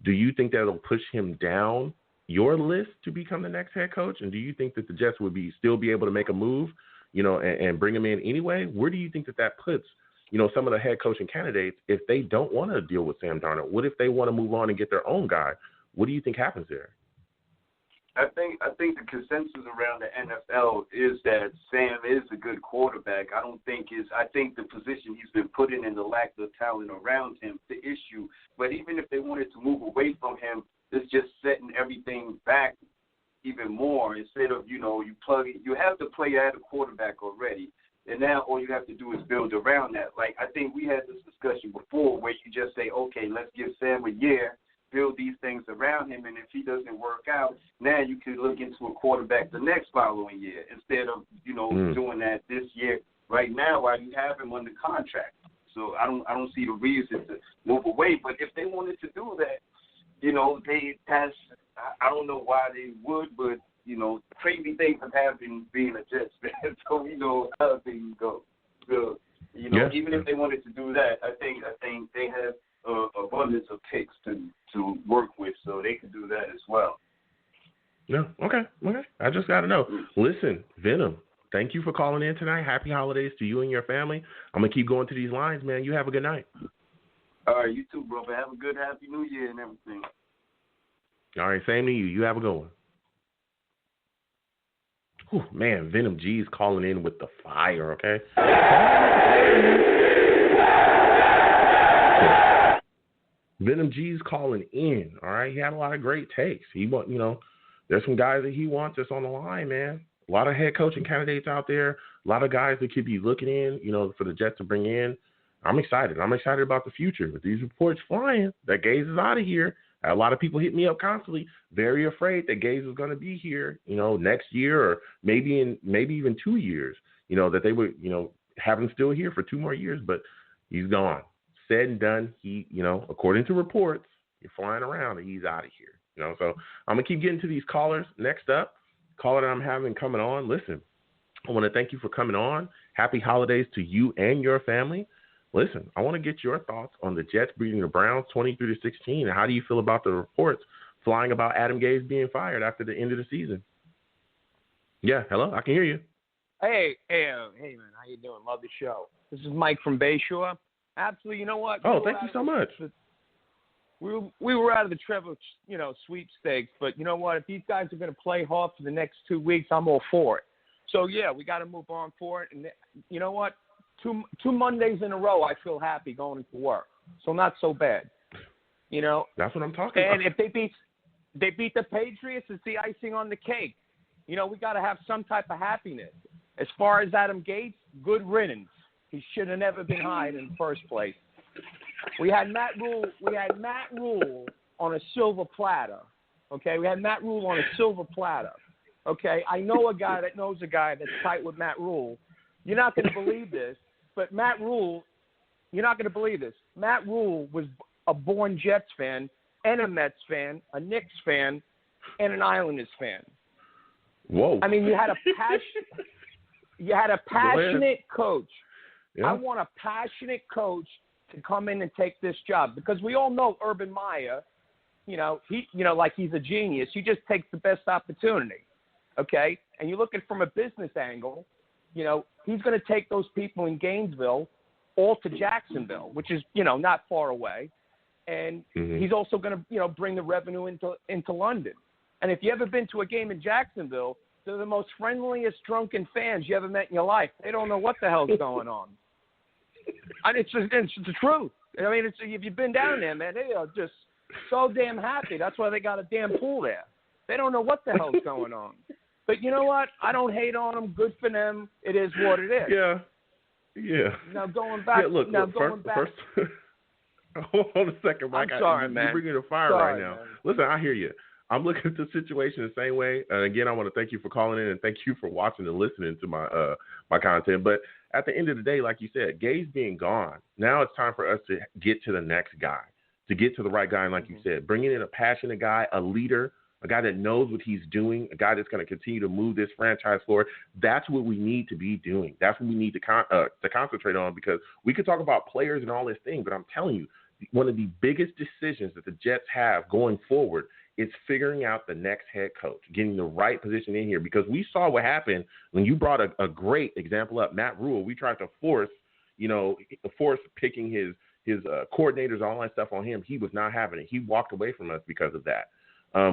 Do you think that'll push him down your list to become the next head coach? And do you think that the Jets would still be able to make a move, and bring him in anyway? Where do you think that puts, some of the head coaching candidates if they don't want to deal with Sam Darnold? What if they want to move on and get their own guy? What do you think happens there? I think the consensus around the NFL is that Sam is a good quarterback. I think the position he's been put in and the lack of talent around him the issue. But even if they wanted to move away from him, it's just setting everything back even more instead of, you plug it. You have the player at a quarterback already, and now all you have to do is build around that. Like, I think we had this discussion before where you just say, okay, let's give Sam a year, build these things around him, and if he doesn't work out, now you can look into a quarterback the next following year instead of, doing that this year right now while you have him under contract. So I don't see the reason to move away. But if they wanted to do that, I don't know why they would, but crazy things have happened being a Jets fan, so how things go. So, even if they wanted to do that, I think they have abundance of picks to work with, so they can do that as well. Yeah. Okay. I just got to know. Listen, Venom, thank you for calling in tonight. Happy holidays to you and your family. I'm gonna keep going to these lines, man. You have a good night. All right, you too, brother. Have a good Happy New Year and everything. All right, same to you. You have a good one. Whew, man, Venom G's calling in with the fire, okay? Venom G's calling in, all right? He had a lot of great takes. He want, there's some guys that he wants that's on the line, man. A lot of head coaching candidates out there. A lot of guys that could be looking in, for the Jets to bring in. I'm excited. I'm excited about the future. With these reports flying, that Gaze is out of here. A lot of people hit me up constantly, very afraid that Gaze is going to be here, next year or maybe even 2 years, that they would, have him still here for 2 more years, but he's gone. Said and done. He, according to reports, you're flying around and he's out of here, So I'm going to keep getting to these callers. Next up, caller that I'm having coming on. Listen, I want to thank you for coming on. Happy holidays to you and your family. Listen, I want to get your thoughts on the Jets beating the Browns 23-16. And how do you feel about the reports flying about Adam Gase being fired after the end of the season? Yeah, hello, I can hear you. Hey, man, how you doing? Love the show. This is Mike from Bayshore. Absolutely, you know what? Oh, thank you so much. We were out of the Trevor, sweepstakes, but you know what? If these guys are going to play hard for the next 2 weeks, I'm all for it. So, yeah, we got to move on for it. And you know what? Two Mondays in a row, I feel happy going into work. So not so bad. That's what I'm talking about. And if they beat the Patriots, it's the icing on the cake. We got to have some type of happiness. As far as Adam Gase, good riddance. He should have never been hired in the first place. We had Matt Rule on a silver platter. Okay, we had Matt Rule on a silver platter. Okay, I know a guy that knows a guy that's tight with Matt Rule. You're not going to believe this, but Matt Rule, you're not going to believe this. Matt Rule was a born Jets fan and a Mets fan, a Knicks fan, and an Islanders fan. Whoa! I mean, you had a passionate coach. Yeah. I want a passionate coach to come in and take this job because we all know Urban Meyer. Like he's a genius. He just takes the best opportunity. Okay, and you look at it from a business angle. He's going to take those people in Gainesville all to Jacksonville, which is, not far away. And he's also going to, bring the revenue into London. And if you ever been to a game in Jacksonville, they're the most friendliest drunken fans you ever met in your life. They don't know what the hell's going on. And it's the truth. I mean, if you've been down there, man, they are just so damn happy. That's why they got a damn pool there. They don't know what the hell's going on. But you know what? I don't hate on them. Good for them. It is what it is. Yeah. Now going back. First, hold on a second, Mike. I'm sorry, man. You're bringing a fire right now. Man. Listen, I hear you. I'm looking at the situation the same way. And again, I want to thank you for calling in and thank you for watching and listening to my content. But at the end of the day, like you said, Gase being gone, now it's time for us to get to the next guy, to get to the right guy. And like you said, bringing in a passionate guy, a leader, a guy that knows what he's doing, a guy that's going to continue to move this franchise forward. That's what we need to be doing. That's what we need to concentrate on because we could talk about players and all this thing, but I'm telling you, one of the biggest decisions that the Jets have going forward is figuring out the next head coach, getting the right position in here because we saw what happened when you brought a great example up, Matt Rule. We tried to force picking his coordinators, all that stuff on him. He was not having it. He walked away from us because of that.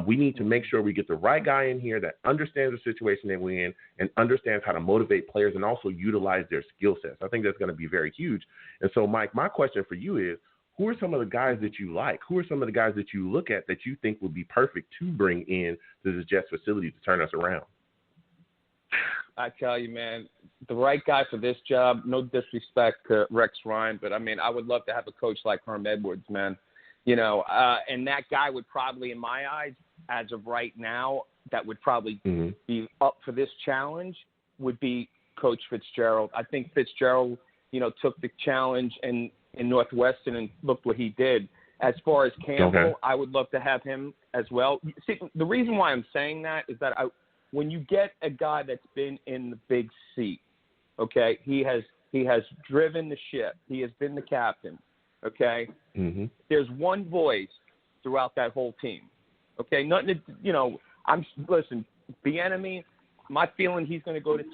We need to make sure we get the right guy in here that understands the situation that we're in and understands how to motivate players and also utilize their skill sets. I think that's going to be very huge. And so, Mike, my question for you is, who are some of the guys that you like? Who are some of the guys that you look at that you think would be perfect to bring in to the Jets facility to turn us around? I tell you, man, the right guy for this job, no disrespect to Rex Ryan, but, I mean, I would love to have a coach like Herm Edwards, man. You know, and that guy would probably, in my eyes, as of right now, that would probably be up for this challenge would be Coach Fitzgerald. I think Fitzgerald, you know, took the challenge in Northwestern and looked what he did. As far as Campbell, I would love to have him as well. See, the reason why I'm saying that is that when you get a guy that's been in the big seat, okay, he has driven the ship. He has been the captain, okay? There's one voice throughout that whole team, okay? Nothing to, you know, listen, Bieniemy, my feeling he's going to go to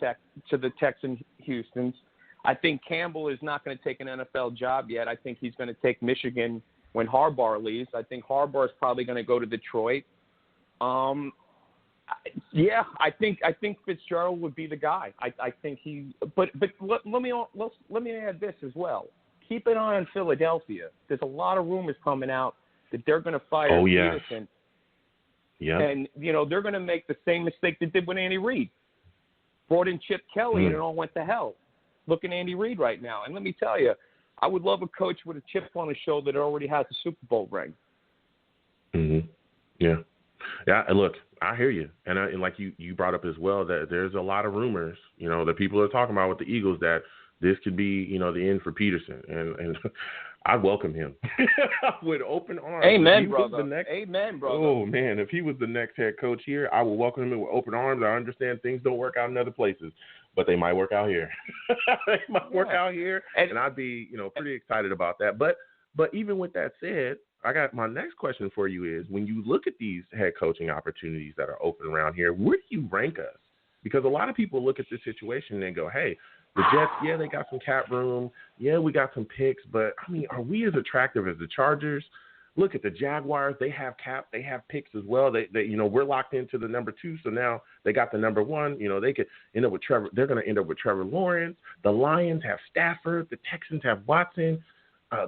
the Texans, Houston's. I think Campbell is not going to take an NFL job yet. I think he's going to take Michigan when Harbaugh leaves. I think Harbaugh is probably going to go to Detroit. Yeah, I think Fitzgerald would be the guy. I think he. But let me add this as well. Keep an eye on Philadelphia. There's a lot of rumors coming out that they're going to fire Peterson. Yeah. And you know they're going to make the same mistake they did with Andy Reid. Brought in Chip Kelly and it all went to hell. Look at Andy Reid right now. And let me tell you, I would love a coach with a chip on his shoulder that already has a Super Bowl ring. Yeah. Yeah, and look, I hear you. And like you brought up as well, that there's a lot of rumors, you know, that people are talking about with the Eagles that this could be, you know, the end for Peterson. And I'd welcome him with open arms. Amen, brother. Amen, brother. Oh, man, if he was the next head coach here, I would welcome him with open arms. I understand things don't work out in other places, but they might work out here. They might work out here, and I'd be, you know, pretty excited about that. But even with that said, I got my next question for you is, when you look at these head coaching opportunities that are open around here, where do you rank us? Because a lot of people look at this situation and go, hey, the Jets, yeah, they got some cap room. Yeah, we got some picks. But, I mean, are we as attractive as the Chargers? Look at the Jaguars. They have cap. They have picks as well. They you know, we're locked into the number 2, so now they got the number 1. You know, they could end up with Trevor. They're going to end up with Trevor Lawrence. The Lions have Stafford. The Texans have Watson.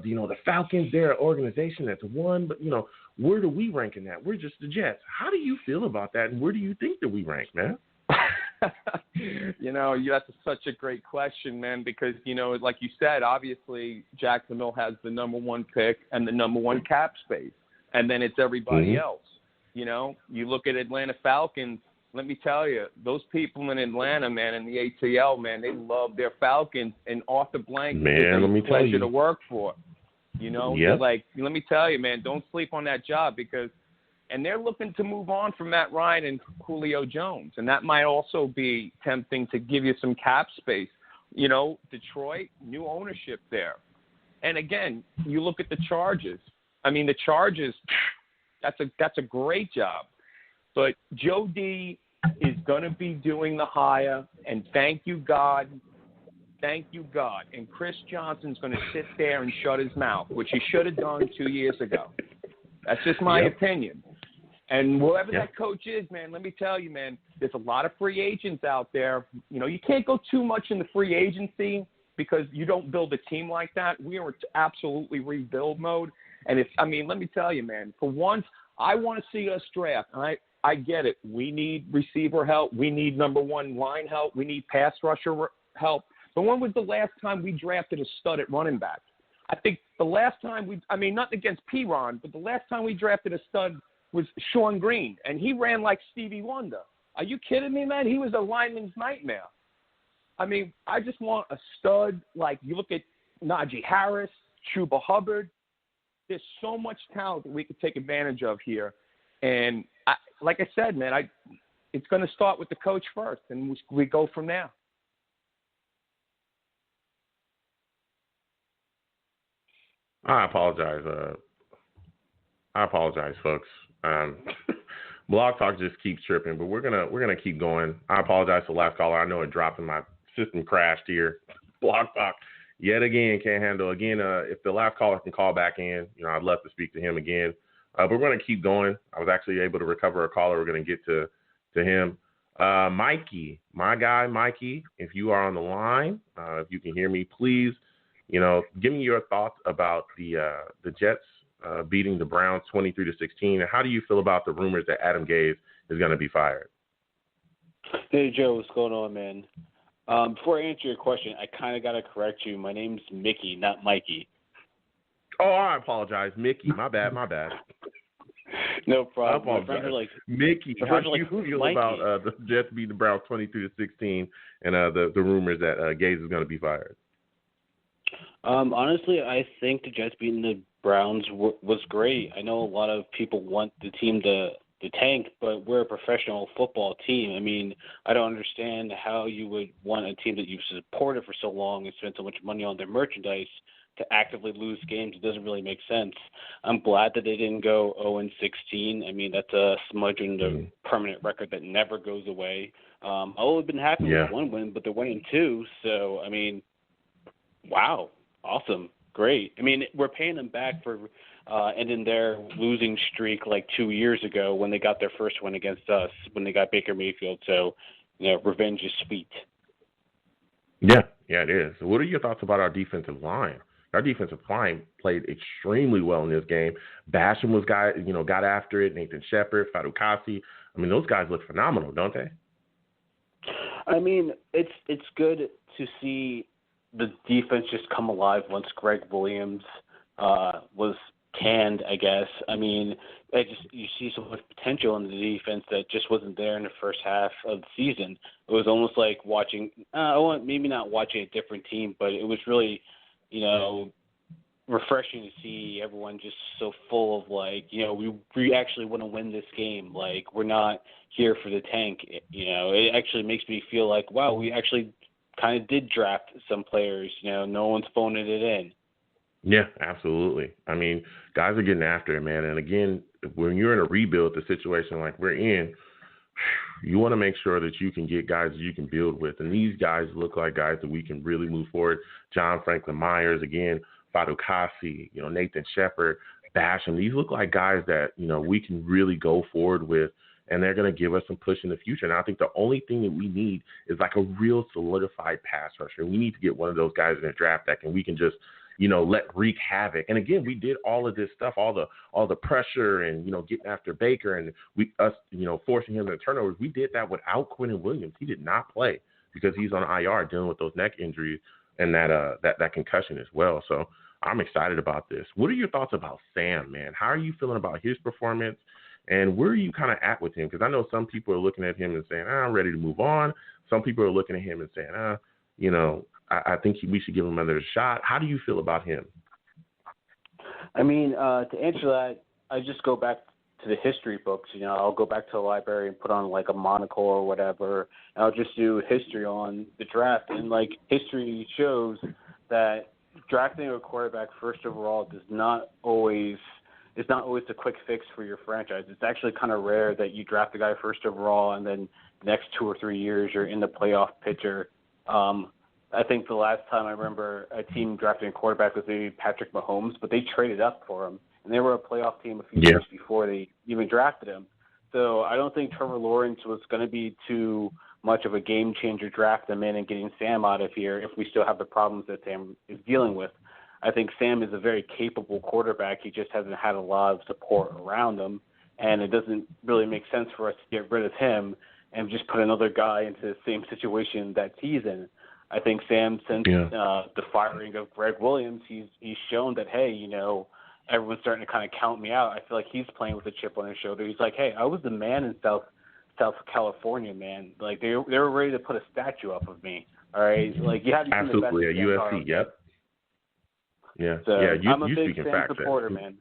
You know, the Falcons, they're an organization that's 1. But, you know, where do we rank in that? We're just the Jets. How do you feel about that, and where do you think that we rank, man? You know, that's such a great question, man, because, you know, like you said, obviously Jacksonville has the number 1 pick and the number 1 cap space, and then it's everybody else. You know, you look at Atlanta Falcons, let me tell you, those people in Atlanta, man, in the ATL, man, they love their Falcons, and Arthur Blank is a pleasure to work for. You know, like, let me tell you, man, don't sleep on that job because – and they're looking to move on from Matt Ryan and Julio Jones. And that might also be tempting to give you some cap space. You know, Detroit, new ownership there. And again, you look at the Chargers. I mean, the Chargers, that's a great job. But Joe D is going to be doing the hire. And thank you, God. Thank you, God. And Chris Johnson's going to sit there and shut his mouth, which he should have done 2 years ago. That's just my opinion. And whoever that coach is, man, let me tell you, man, there's a lot of free agents out there. You know, you can't go too much in the free agency because you don't build a team like that. We are absolutely rebuild mode. And let me tell you, man, for once, I want to see us draft. I get it. We need receiver help. We need number 1 line help. We need pass rusher help. But when was the last time we drafted a stud at running back? I think the last time nothing against P-Ron, but the last time we drafted a stud was Sean Green, and he ran like Stevie Wonder. Are you kidding me, man? He was a lineman's nightmare. I mean, I just want a stud. Like, you look at Najee Harris, Chuba Hubbard. There's so much talent that we could take advantage of here. And like I said, man, it's going to start with the coach first, and we go from there. I apologize, folks. Blog Talk just keeps tripping, but we're gonna keep going. I apologize to the last caller. I know it dropped and my system crashed here. Blog Talk yet again can't handle. Again, if the last caller can call back in, you know, I'd love to speak to him again. But we're gonna keep going. I was actually able to recover a caller. We're gonna get to him. Mikey, my guy, Mikey. If you are on the line, if you can hear me, please Give me your thoughts about the Jets beating the Browns 23-16, and how do you feel about the rumors that Adam Gase is going to be fired? Hey, Joe, what's going on, man? Before I answer your question, I kind of got to correct you. My name's Mickey, not Mikey. Oh, I apologize. Mickey, my bad. No problem. I apologize. Mickey, how do you feel about the Jets beating the Browns 23-16 and the rumors that Gase is going to be fired? Honestly, I think the Jets beating the Browns was great. I know a lot of people want the team to tank, but we're a professional football team. I mean, I don't understand how you would want a team that you've supported for so long and spent so much money on their merchandise to actively lose games. It doesn't really make sense. I'm glad that they didn't go 0-16. I mean, that's a smudge in the permanent record that never goes away. I would have been happy with one win, but they're 1-2. So, I mean, wow, awesome, great. I mean, we're paying them back for ending their losing streak like 2 years ago when they got their first win against us, when they got Baker Mayfield. So, revenge is sweet. Yeah, it is. So what are your thoughts about our defensive line? Our defensive line played extremely well in this game. Basham got after it. Nathan Shepard, Fadukasi. I mean, those guys look phenomenal, don't they? I mean, it's good to see the defense just come alive once Greg Williams was canned, I guess. I mean, you see so much potential in the defense that just wasn't there in the first half of the season. It was almost like watching, maybe not watching a different team, but it was really, refreshing to see everyone just so full of we actually want to win this game. Like, we're not here for the tank. It actually makes me feel like, wow, we actually kind of did draft some players. No one's phoning it in. Yeah, absolutely. I mean, guys are getting after it, man. And again, when you're in a rebuild, the situation like we're in, you want to make sure that you can get guys that you can build with. And these guys look like guys that we can really move forward. John Franklin Myers, again, Fadukasi, Nathan Shepard, Basham. These look like guys that, we can really go forward with, and they're going to give us some push in the future. And I think the only thing that we need is like a real solidified pass rusher. We need to get one of those guys in the draft that we can just, let wreak havoc. And again, we did all of this stuff, all the pressure and, getting after Baker and forcing him to turnovers. We did that without Quentin Williams. He did not play because he's on IR dealing with those neck injuries and that concussion as well. So I'm excited about this. What are your thoughts about Sam, man? How are you feeling about his performance? And where are you kind of at with him? Because I know some people are looking at him and saying, I'm ready to move on. Some people are looking at him and saying, I think we should give him another shot. How do you feel about him? I mean, to answer that, I just go back to the history books. I'll go back to the library and put on like a monocle or whatever. And I'll just do history on the draft. And history shows that drafting a quarterback first overall is not always the quick fix for your franchise. It's actually kind of rare that you draft a guy first overall and then the next 2 or 3 years you're in the playoff picture. I think the last time I remember a team drafting a quarterback was maybe Patrick Mahomes, but they traded up for him, and they were a playoff team a few years before they even drafted him. So I don't think Trevor Lawrence was going to be too much of a game-changer draft him in and getting Sam out of here if we still have the problems that Sam is dealing with. I think Sam is a very capable quarterback. He just hasn't had a lot of support around him, and it doesn't really make sense for us to get rid of him and just put another guy into the same situation that he's in. I think Sam, since the firing of Greg Williams, he's shown that, hey, everyone's starting to kind of count me out. I feel like he's playing with a chip on his shoulder. He's like, hey, I was the man in South California, man. Like, they were ready to put a statue up of me. All right, like you have absolutely at USC. Yep. Yeah. So yeah. I'm a big Sam supporter, man.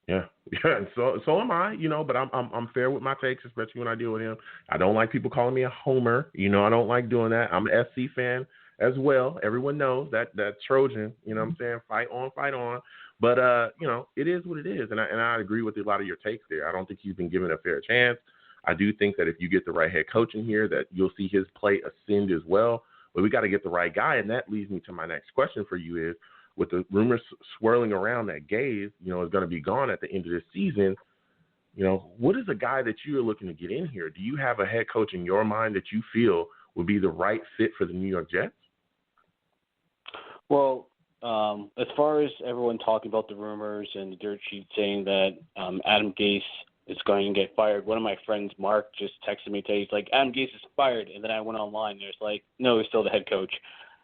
Yeah, and so am I, but I'm fair with my takes, especially when I deal with him. I don't like people calling me a homer, I don't like doing that. I'm an SC fan as well. Everyone knows that Trojan, what I'm saying, fight on. But it is what it is, and I agree with a lot of your takes there. I don't think he's been given a fair chance. I do think that if you get the right head coach in here, that you'll see his play ascend as well. But we got to get the right guy, and that leads me to my next question for you is, with the rumors swirling around that Gase, is going to be gone at the end of this season, what is a guy that you are looking to get in here? Do you have a head coach in your mind that you feel would be the right fit for the New York Jets? Well, as far as everyone talking about the rumors and the dirt sheet saying that Adam Gase is going to get fired, one of my friends, Mark, just texted me today. He's like, Adam Gase is fired. And then I went online and it's like, no, he's still the head coach.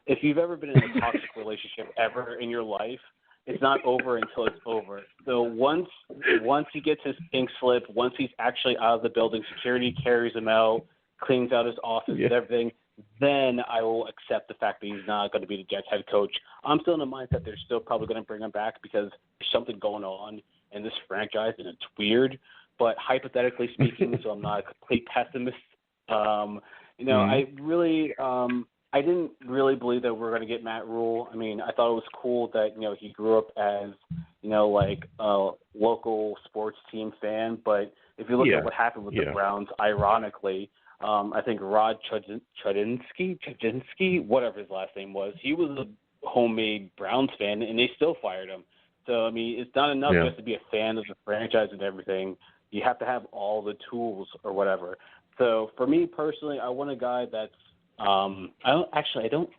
If you've ever been in a toxic relationship ever in your life, it's not over until it's over. So once he gets his pink slip, once he's actually out of the building, security carries him out, cleans out his office and everything, then I will accept the fact that he's not going to be the Jets head coach. I'm still in the mindset they're still probably going to bring him back because there's something going on in this franchise and it's weird. But hypothetically speaking, so I'm not a complete pessimist, I really I didn't really believe that we were going to get Matt Rule. I mean, I thought it was cool that, he grew up as, like a local sports team fan. But if you look at what happened with the Browns, ironically, I think Rod Chudzinski, whatever his last name was, he was a homemade Browns fan, and they still fired him. So, I mean, it's not enough just to be a fan of the franchise and everything. You have to have all the tools or whatever. So, for me personally, I want a guy that's I don't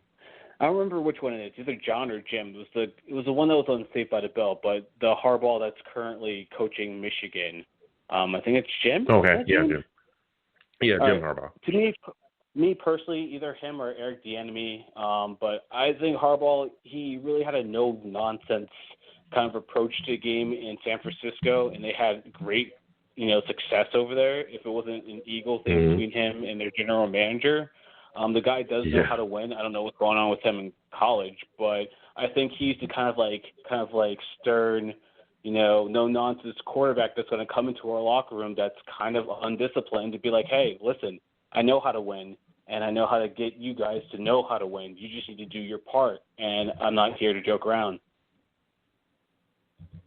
remember which one it is. Either John or Jim. It was the one that was on Saved by the Bell, but the Harbaugh that's currently coaching Michigan. I think it's Jim. Okay, Jim. Yeah, Jim Harbaugh. To me personally, either him or Eric Bieniemy. But I think Harbaugh, he really had a no nonsense kind of approach to the game in San Francisco, and they had great success over there. If it wasn't an ego thing between him and their general manager. The guy does know how to win. I don't know what's going on with him in college, but I think he's the kind of like stern, no nonsense quarterback that's going to come into our locker room that's kind of undisciplined to be like, hey, listen, I know how to win, and I know how to get you guys to know how to win. You just need to do your part, and I'm not here to joke around.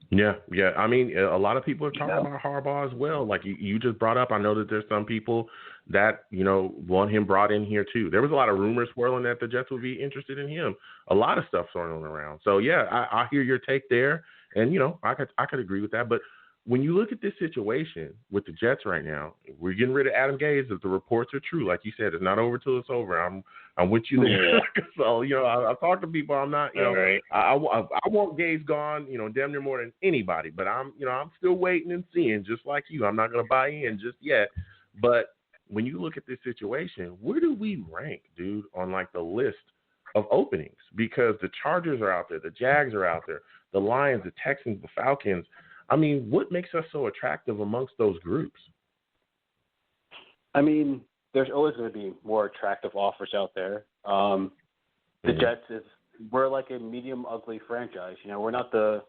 Yeah. I mean, a lot of people are talking about Harbaugh as well. Like you just brought up, I know that there's some people that, want him brought in here too. There was a lot of rumors swirling that the Jets would be interested in him. A lot of stuff swirling around. So, yeah, I hear your take there. And, I could agree with that. But when you look at this situation with the Jets right now, we're getting rid of Adam Gase. If the reports are true, like you said, it's not over till it's over. I'm with you there. Yeah. So, I've talked to people. I'm not, right. I want Gase gone, damn near more than anybody. But I'm still waiting and seeing, just like you. I'm not going to buy in just yet. But when you look at this situation, where do we rank, dude, on like the list of openings? Because the Chargers are out there, the Jags are out there, the Lions, the Texans, the Falcons. I mean, what makes us so attractive amongst those groups? I mean, there's always going to be more attractive offers out there. The Jets we're like a medium ugly franchise. We're not the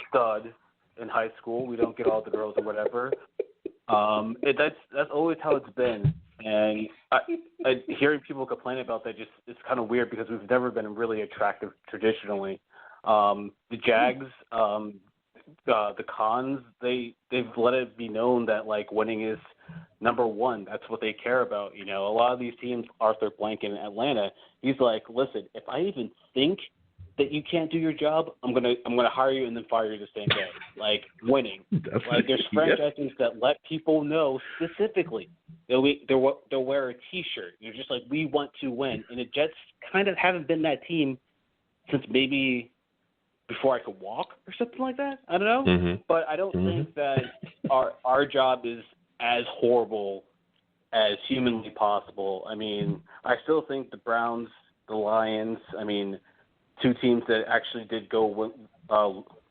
stud in high school. We don't get all the girls or whatever. That's always how it's been. And hearing people complain about that it's kind of weird because we've never been really attractive traditionally. The Jags, the Cons, they've let it be known that like winning is number one. That's what they care about. A lot of these teams, Arthur Blank in Atlanta, he's like, listen, if I even think that you can't do your job, I'm gonna hire you and then fire you the same day. Like winning. There's franchises that let people know specifically. They'll wear a T-shirt. They're just like, we want to win. And the Jets kind of haven't been that team since maybe before I could walk or something like that. I don't know. Mm-hmm. But I don't think that our job is as horrible as humanly possible. I mean, I still think the Browns, the Lions, two teams that actually did go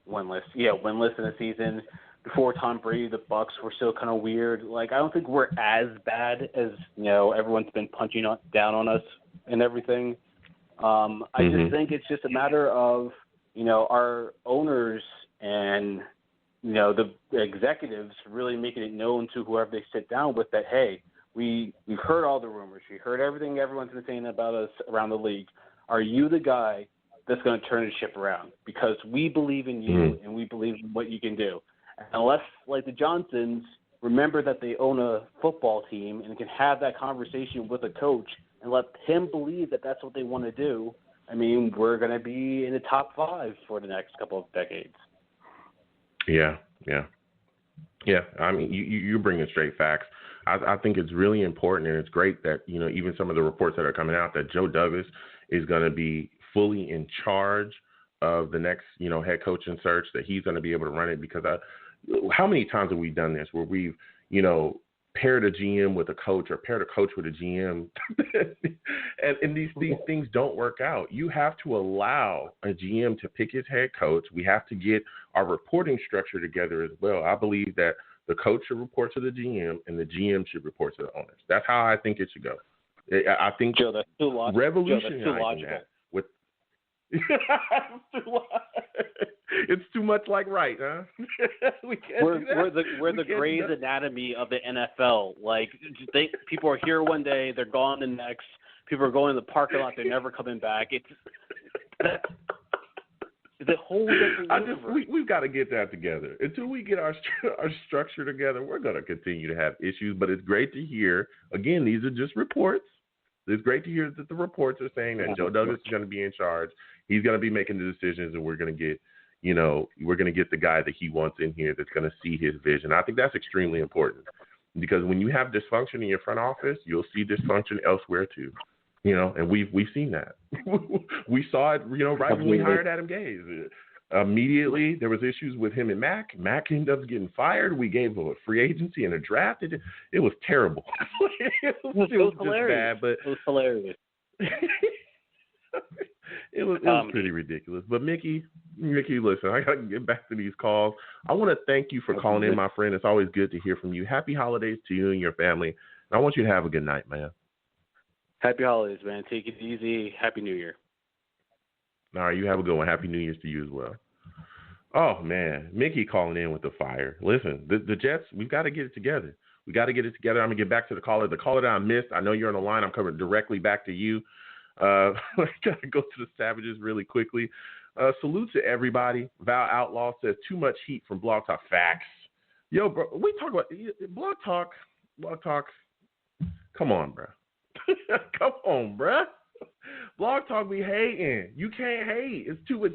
winless. Yeah, winless in a season. Before Tom Brady, the Bucks were still kind of weird. Like, I don't think we're as bad as, everyone's been punching down on us and everything. I just think it's just a matter of, our owners and, the executives really making it known to whoever they sit down with that, hey, we've heard all the rumors. We heard everything everyone's been saying about us around the league. Are you the guy that's going to turn the ship around? Because we believe in you and we believe in what you can do. Unless, like the Johnsons, remember that they own a football team and can have that conversation with a coach and let him believe that that's what they want to do, we're going to be in the top 5 for the next couple of decades. Yeah. You bring in straight facts. I think it's really important, and it's great that, even some of the reports that are coming out that Joe Douglas is going to be fully in charge of the next, head coaching search, that he's going to be able to run it. Because how many times have we done this where we've, paired a GM with a coach or paired a coach with a GM, and these things don't work out. You have to allow a GM to pick his head coach. We have to get our reporting structure together as well. I believe that the coach should report to the GM and the GM should report to the owners. That's how I think it should go. I think Joe, that's too logical. Revolutionizing that with it's too much like right, huh? We're the Grey's Anatomy of the NFL. Like, people are here one day, they're gone the next. People are going to the parking lot, they're never coming back. It's a whole different universe. We've got to get that together. Until we get our structure together, we're going to continue to have issues. But it's great to hear. Again, these are just reports. It's great to hear that the reports are saying that Joe Douglas is going to be in charge. He's going to be making the decisions, and we're going to get, the guy that he wants in here that's going to see his vision. I think that's extremely important, because when you have dysfunction in your front office, you'll see dysfunction elsewhere too. And we've seen that. We saw it, right when we hired Adam Gase. Immediately, there was issues with him and Mac. Mac ended up getting fired. We gave him a free agency and a draft. It was terrible. it was hilarious. Just bad, but it was hilarious. It was pretty ridiculous. But Mickey, listen, I got to get back to these calls. I want to thank you for calling in, my friend. It's always good to hear from you. Happy holidays to you and your family. And I want you to have a good night, man. Happy holidays, man. Take it easy. Happy New Year. All right, you have a good one. Happy New Year's to you as well. Oh, man. Mickey calling in with the fire. Listen, the Jets, we've got to get it together. We got to get it together. I'm going to get back to the caller. The caller that I missed, I know you're on the line. I'm coming directly back to you. I got to go to the Savages really quickly. Salute to everybody. Val Outlaw says, too much heat from Blog Talk. Facts. Yo, bro, we talk about Blog Talk. Come on, bro. Come on, bro. Blog Talk be hating. You can't hate. It's too.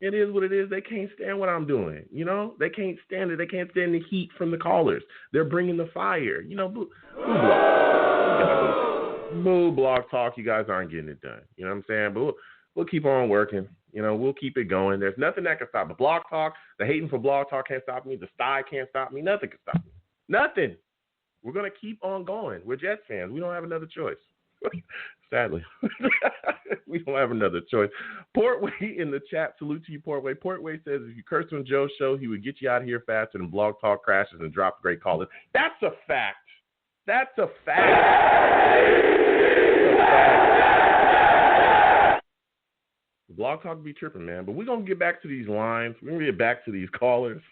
It is what it is. They can't stand what I'm doing. They can't stand it. They can't stand the heat from the callers. They're bringing the fire. Move Blog Talk. You guys aren't getting it done. You know what I'm saying? But we'll keep on working. We'll keep it going. There's nothing that can stop it. Blog Talk, the hating for Blog Talk can't stop me. The sty can't stop me. Nothing can stop me. Nothing. We're going to keep on going. We're Jets fans. We don't have another choice. Sadly. We don't have another choice. Portway in the chat. Salute to you, Portway. Portway says, if you cursed on Joe's show, he would get you out of here faster than Blog Talk crashes and drops great callers. That's a fact. That's a fact. Blog Talk be tripping, man. But we're going to get back to these lines. We're going to get back to these callers.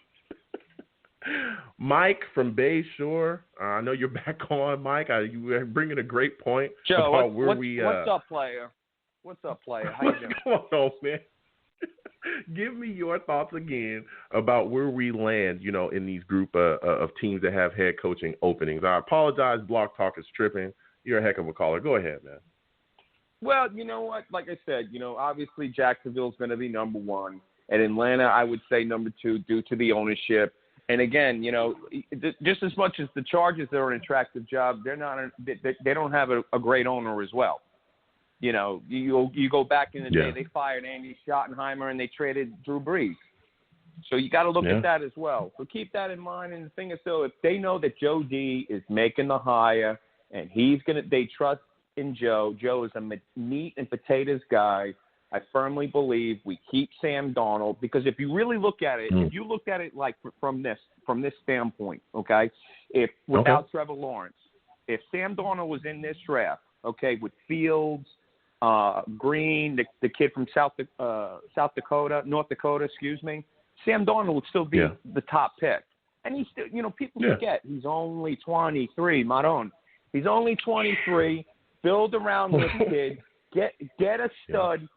Mike from Bay Shore, I know you're back on, Mike. You were bringing a great point. Joe, about what's up, player? What's up, player? How you doing? What's going on, man? Give me your thoughts again about where we land, in these group of teams that have head coaching openings. I apologize, Blog Talk is tripping. You're a heck of a caller. Go ahead, man. Well, you know what? Like I said, obviously Jacksonville's going to be number one. And Atlanta, I would say number two due to the ownership. And again, just as much as the Chargers are an attractive job, they're not. They don't have a great owner as well. You go back in the day, they fired Andy Schottenheimer and they traded Drew Brees. So you got to look at that as well. So keep that in mind. And the thing is, though, if they know that Joe D is making the hire and they trust in Joe. Joe is a meat and potatoes guy. I firmly believe we keep Sam Darnold, because if you really look at it, if you look at it like from this standpoint, okay, without Trevor Lawrence, if Sam Darnold was in this draft, okay, with Fields, Green, the kid from North Dakota, Sam Darnold would still be the top pick. And he's still, people forget he's only 23, Maron. He's only 23. Build around this kid. Get a stud.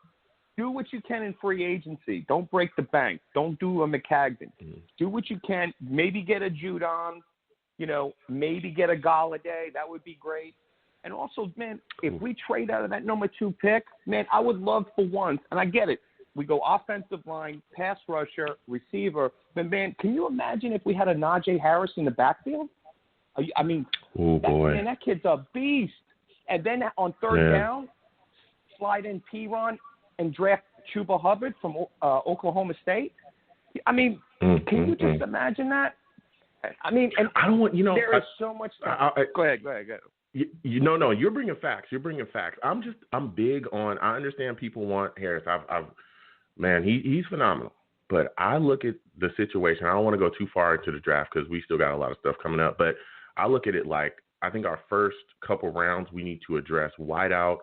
Do what you can in free agency. Don't break the bank. Don't do a McCagden. Do what you can. Maybe get a Judon. Maybe get a Galladay. That would be great. And also, man, if we trade out of that number 2 pick, man, I would love for once, and I get it, we go offensive line, pass rusher, receiver. But, man, can you imagine if we had a Najee Harris in the backfield? I mean, oh boy, that kid's a beast. and then on third down, slide in P-Ron and draft Chuba Hubbard from Oklahoma State. I mean, can you just imagine that? I mean, and I don't want, there is so much stuff. Go ahead. No, you're bringing facts. I'm big on. I understand people want Harris. He's phenomenal. But I look at the situation. I don't want to go too far into the draft because we still got a lot of stuff coming up. But I look at it like I think our first couple rounds we need to address wideout.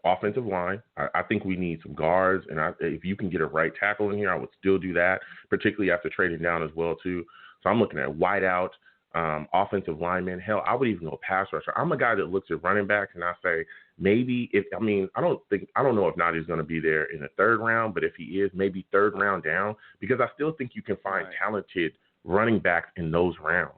Offensive line. I think we need some guards, and if you can get a right tackle in here, I would still do that, particularly after trading down as well too. So I'm looking at wideout, offensive lineman. Hell, I would even go pass rusher. I'm a guy that looks at running backs, and I say maybe I don't know if Nadi's going to be there in the third round, but if he is, maybe third round down, because I still think you can find talented running backs in those rounds.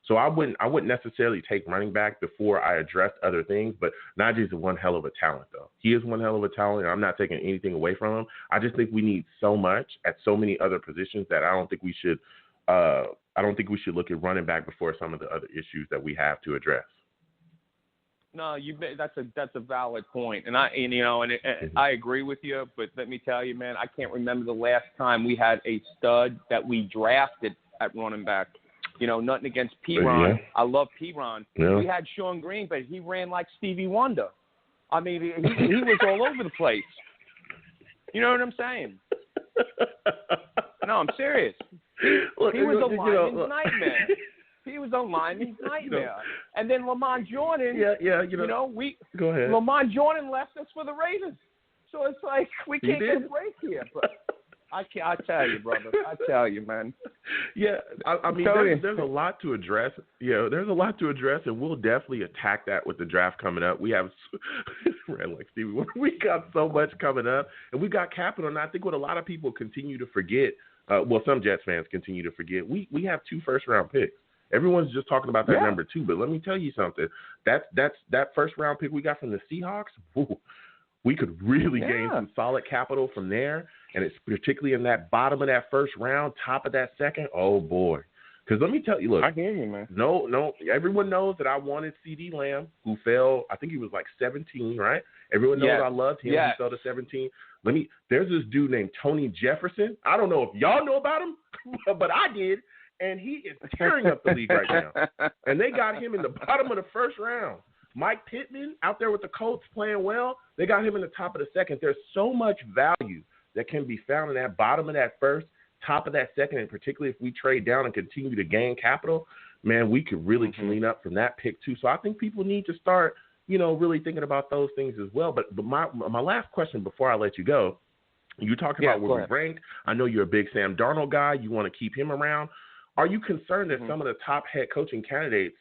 So I wouldn't necessarily take running back before I addressed other things, but Najee's one hell of a talent, though. He is one hell of a talent, and I'm not taking anything away from him. I just think we need so much at so many other positions that I don't think we should look at running back before some of the other issues that we have to address. No, that's a valid point, and I agree with you. But let me tell you, man, I can't remember the last time we had a stud that we drafted at running back. Nothing against P-Ron. Yeah. I love P-Ron. Yeah. We had Sean Green, but he ran like Stevie Wonder. I mean, he was all over the place. You know what I'm saying? No, I'm serious. He was a lineman's nightmare. He was a lineman's nightmare. And then Lamont Jordan. Go ahead. Lamont Jordan left us for the Raiders. So it's like we can't get a break here. But I tell you, brother. I tell you, man. Yeah, I mean, there's a lot to address. There's a lot to address, and we'll definitely attack that with the draft coming up. We have ran like Stevie Wonder. We got so much coming up, and we got capital. And I think what a lot of people continue to forget, some Jets fans continue to forget, we have 2 first-round picks. Everyone's just talking about that number 2, but let me tell you something. That first-round pick we got from the Seahawks, we could really gain some solid capital from there. And it's particularly in that bottom of that first round, top of that second. Oh, boy. Because let me tell you, look. I hear you, man. No. Everyone knows that I wanted C.D. Lamb, who fell, I think he was like 17, right? Everyone knows I loved him. He fell to 17. There's this dude named Tony Jefferson. I don't know if y'all know about him, but I did. And he is tearing up the league right now. And they got him in the bottom of the first round. Mike Pittman out there with the Colts playing well. They got him in the top of the second. There's so much value that can be found in that bottom of that first, top of that second, and particularly if we trade down and continue to gain capital, man, we could really clean up from that pick too. So I think people need to start, really thinking about those things as well. But my last question before I let you go, you talked about where we ranked. I know you're a big Sam Darnold guy. You want to keep him around. Are you concerned that some of the top head coaching candidates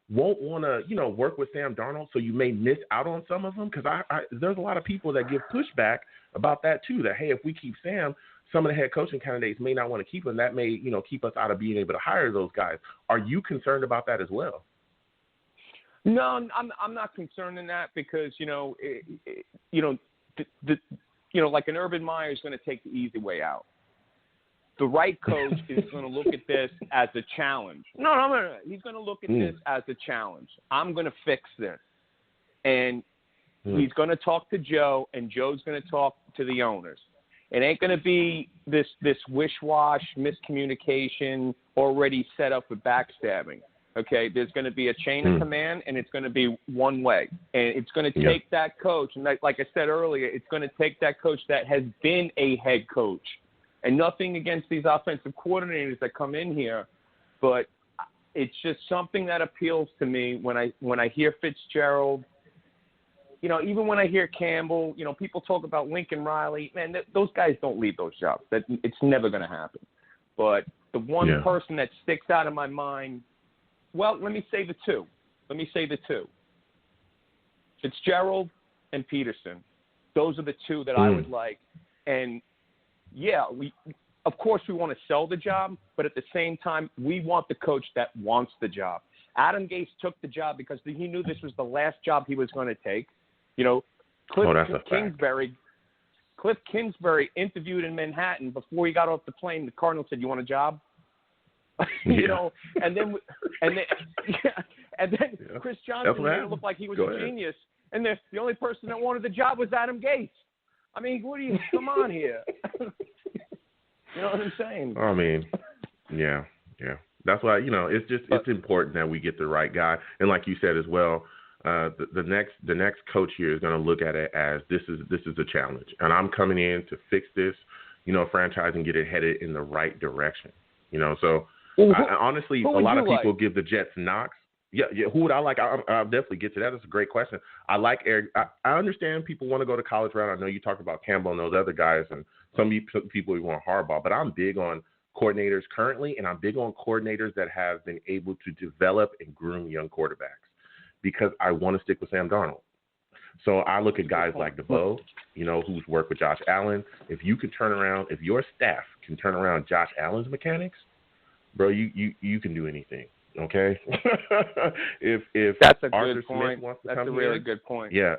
won't want to, work with Sam Darnold, so you may miss out on some of them? Because there's a lot of people that give pushback about that too, that, hey, if we keep Sam, some of the head coaching candidates may not want to keep him. That may, keep us out of being able to hire those guys. Are you concerned about that as well? No, I'm not concerned in that because, like an Urban Meyer is going to take the easy way out. The right coach is going to look at this as a challenge. No. He's going to look at this as a challenge. I'm going to fix this. And he's going to talk to Joe, and Joe's going to talk to the owners. It ain't going to be this wish-wash miscommunication already set up with backstabbing. Okay, there's going to be a chain of command, and it's going to be one way. And it's going to take that coach, and like I said earlier, it's going to take that coach that has been a head coach. And nothing against these offensive coordinators that come in here, but it's just something that appeals to me when I hear Fitzgerald. Even when I hear Campbell, people talk about Lincoln Riley. Man, those guys don't leave those jobs. It's never going to happen. But the one person that sticks out in my mind, well, let me say the two. Fitzgerald and Peterson. Those are the two that I would like. And yeah, of course we want to sell the job, but at the same time, we want the coach that wants the job. Adam Gase took the job because he knew this was the last job he was going to take. Cliff Kingsbury interviewed in Manhattan before he got off the plane. The Cardinals said, "You want a job?" And And then Chris Johnson made it look like he was a genius. And the only person that wanted the job was Adam Gase. I mean, what do you – come on here. You know what I'm saying? I mean, yeah. That's why, it's important that we get the right guy. And like you said as well, the next coach here is going to look at it as this is a challenge. And I'm coming in to fix this, franchise and get it headed in the right direction. So honestly, a lot of people give the Jets knocks. Yeah. Who would I like? I'll definitely get to that. That's a great question. I like Eric. I understand people want to go to college route. I know you talked about Campbell and those other guys, and some people want Harbaugh. But I'm big on coordinators currently, and I'm big on coordinators that have been able to develop and groom young quarterbacks because I want to stick with Sam Darnold. So I look at guys like DeBoe, who's worked with Josh Allen. If you could turn around, if your staff can turn around Josh Allen's mechanics, bro, you can do anything. Okay. if that's a Arthur good point. Smith wants to that's come a really here, good point. Yeah.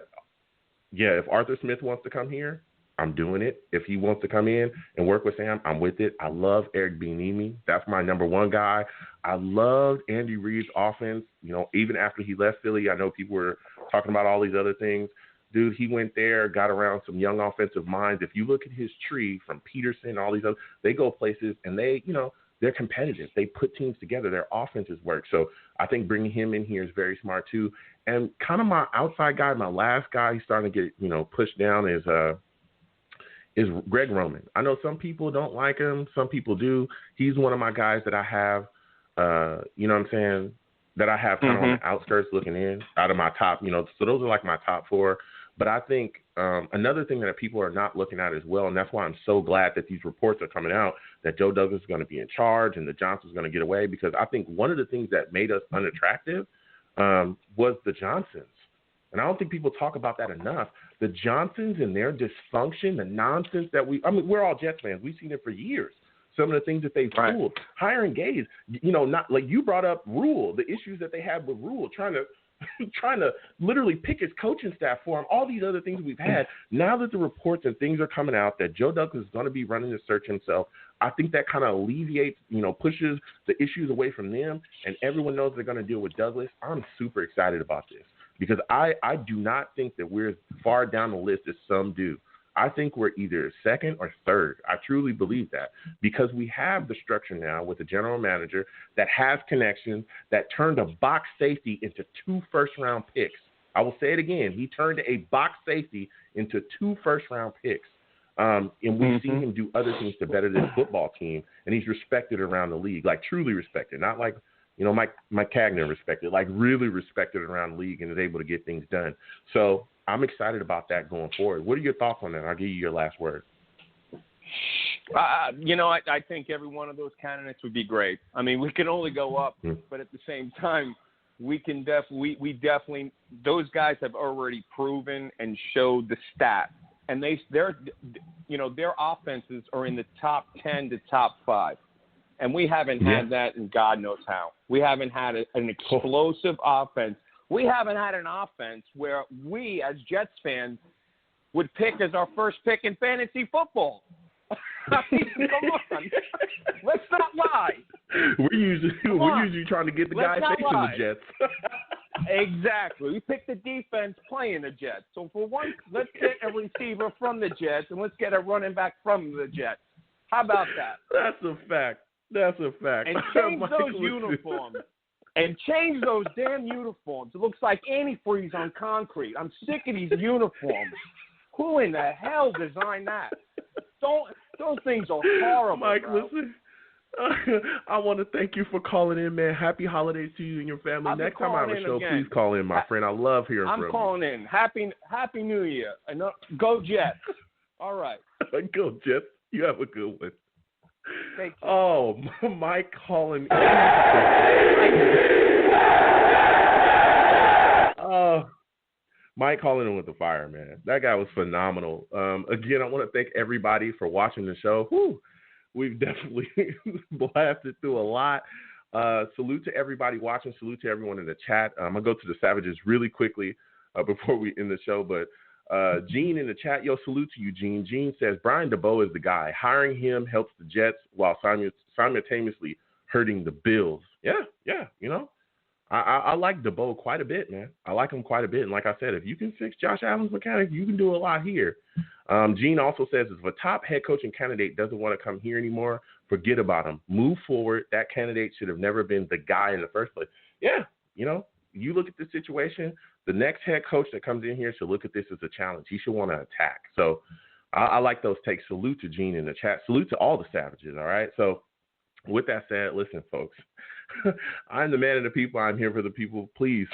If Arthur Smith wants to come here, I'm doing it. If he wants to come in and work with Sam, I'm with it. I love Eric Bieniemy. That's my number one guy. I loved Andy Reid's offense. Even after he left Philly, I know people were talking about all these other things. Dude, he went there, got around some young offensive minds. If you look at his tree from Peterson, all these others, they go places and they're competitive. They put teams together. Their offenses work. So I think bringing him in here is very smart too. And kind of my outside guy, my last guy, he's starting to get pushed down is Greg Roman. I know some people don't like him. Some people do. He's one of my guys that I have, that I have kind of on the outskirts looking in out of my top, so those are like my top four. But I think another thing that people are not looking at as well, and that's why I'm so glad that these reports are coming out, that Joe Douglas is going to be in charge and the Johnson's going to get away, because I think one of the things that made us unattractive was the Johnsons. And I don't think people talk about that enough. The Johnsons and their dysfunction, the nonsense that we're all Jets fans. We've seen it for years. Some of the things that they've pulled. Hiring Gaze, not like you brought up Rule, the issues that they had with Rule, trying to literally pick his coaching staff for him, all these other things we've had. Now that the reports and things are coming out that Joe Douglas is going to be running the search himself, I think that kind of alleviates, pushes the issues away from them, and everyone knows they're going to deal with Douglas. I'm super excited about this because I do not think that we're as far down the list as some do. I think we're either second or third. I truly believe that because we have the structure now with a general manager that has connections, that turned a box safety into 2 first-round picks. I will say it again. He turned a box safety into 2 first-round picks. And we've seen him do other things to better this football team, and he's respected around the league, like truly respected, not like, Mike Cagner respected, like really respected around the league and is able to get things done. So I'm excited about that going forward. What are your thoughts on that? I'll give you your last word. I think every one of those candidates would be great. I mean, we can only go up, but at the same time, we can we definitely those guys have already proven and showed the stats, and their offenses are in the top 10 to top 5. And we haven't had that in God knows how. We haven't had an explosive offense. We haven't had an offense where we, as Jets fans, would pick as our first pick in fantasy football. I mean, come on. Let's not lie. We're usually trying to get the guy facing the Jets. Exactly. We picked the defense playing the Jets. So for once, let's get a receiver from the Jets, and let's get a running back from the Jets. How about that? That's a fact. And change those uniforms. And change those damn uniforms. It looks like antifreeze on concrete. I'm sick of these uniforms. Who in the hell designed that? Those things are horrible, Mike, bro. Listen, I want to thank you for calling in, man. Happy holidays to you and your family. Next time I have a show, please call in, my friend. I love hearing from you. I'm calling in. Happy New Year. And go Jets. All right. Go Jets. You have a good one. Thank you. Oh, Mike calling. Mike calling in with the fire, man. That guy was phenomenal. Again, I want to thank everybody for watching the show. Whew, we've definitely blasted through a lot. Salute to everybody watching. Salute to everyone in the chat. I'm going to go to the Savages really quickly before we end the show, but Gene in the chat, salute to you, Gene. Gene says Brian DeBoe is the guy. Hiring him helps the Jets while simultaneously hurting the Bills. Yeah, I like DeBow quite a bit, man. I like him quite a bit. And like I said, if you can fix Josh Allen's mechanics, you can do a lot here. Gene also says if a top head coaching candidate doesn't want to come here anymore, forget about him. Move forward. That candidate should have never been the guy in the first place. Yeah, you look at the situation, the next head coach that comes in here should look at this as a challenge. He should want to attack. So I like those takes. Salute to Gene in the chat. Salute to all the savages, all right? So with that said, listen, folks, I'm the man of the people. I'm here for the people. Please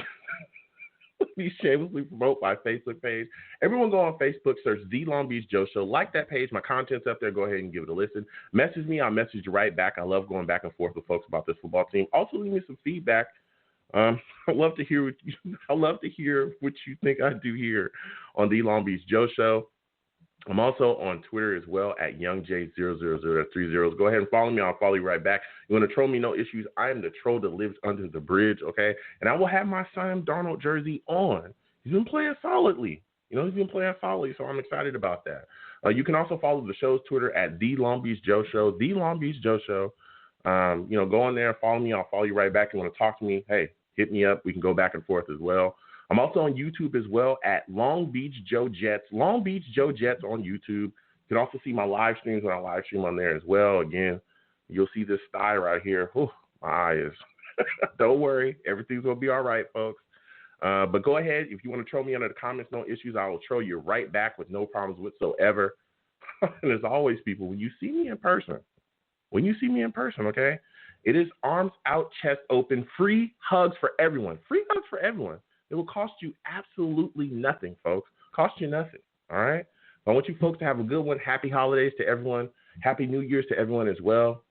be shamelessly promote my Facebook page. Everyone go on Facebook, search The Long Beach Joe Show. Like that page. My content's up there. Go ahead and give it a listen. Message me. I'll message you right back. I love going back and forth with folks about this football team. Also, leave me some feedback. I'd love to hear what you think I do here on The Long Beach Joe Show. I'm also on Twitter as well at YoungJ00030. Go ahead and follow me. I'll follow you right back. You want to troll me? No issues. I am the troll that lives under the bridge, okay? And I will have my Sam Darnold jersey on. He's been playing solidly. So I'm excited about that. You can also follow the show's Twitter at The Long Beach Joe Show. The Long Beach Joe Show. Go on there, follow me. I'll follow you right back. You want to talk to me? Hey, hit me up. We can go back and forth as well. I'm also on YouTube as well at Long Beach Joe Jets. Long Beach Joe Jets on YouTube. You can also see my live streams when I live stream on there as well. Again, you'll see this thigh right here. Whew, my eye is. Don't worry. Everything's going to be all right, folks. But go ahead. If you want to troll me under the comments, no issues. I will troll you right back with no problems whatsoever. And as always, people, when you see me in person, okay, it is arms out, chest open, free hugs for everyone. Free hugs for everyone. It will cost you absolutely nothing, folks. Cost you nothing, all right? I want you folks to have a good one. Happy holidays to everyone. Happy New Year's to everyone as well.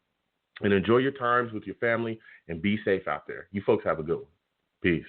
And enjoy your times with your family and be safe out there. You folks have a good one. Peace.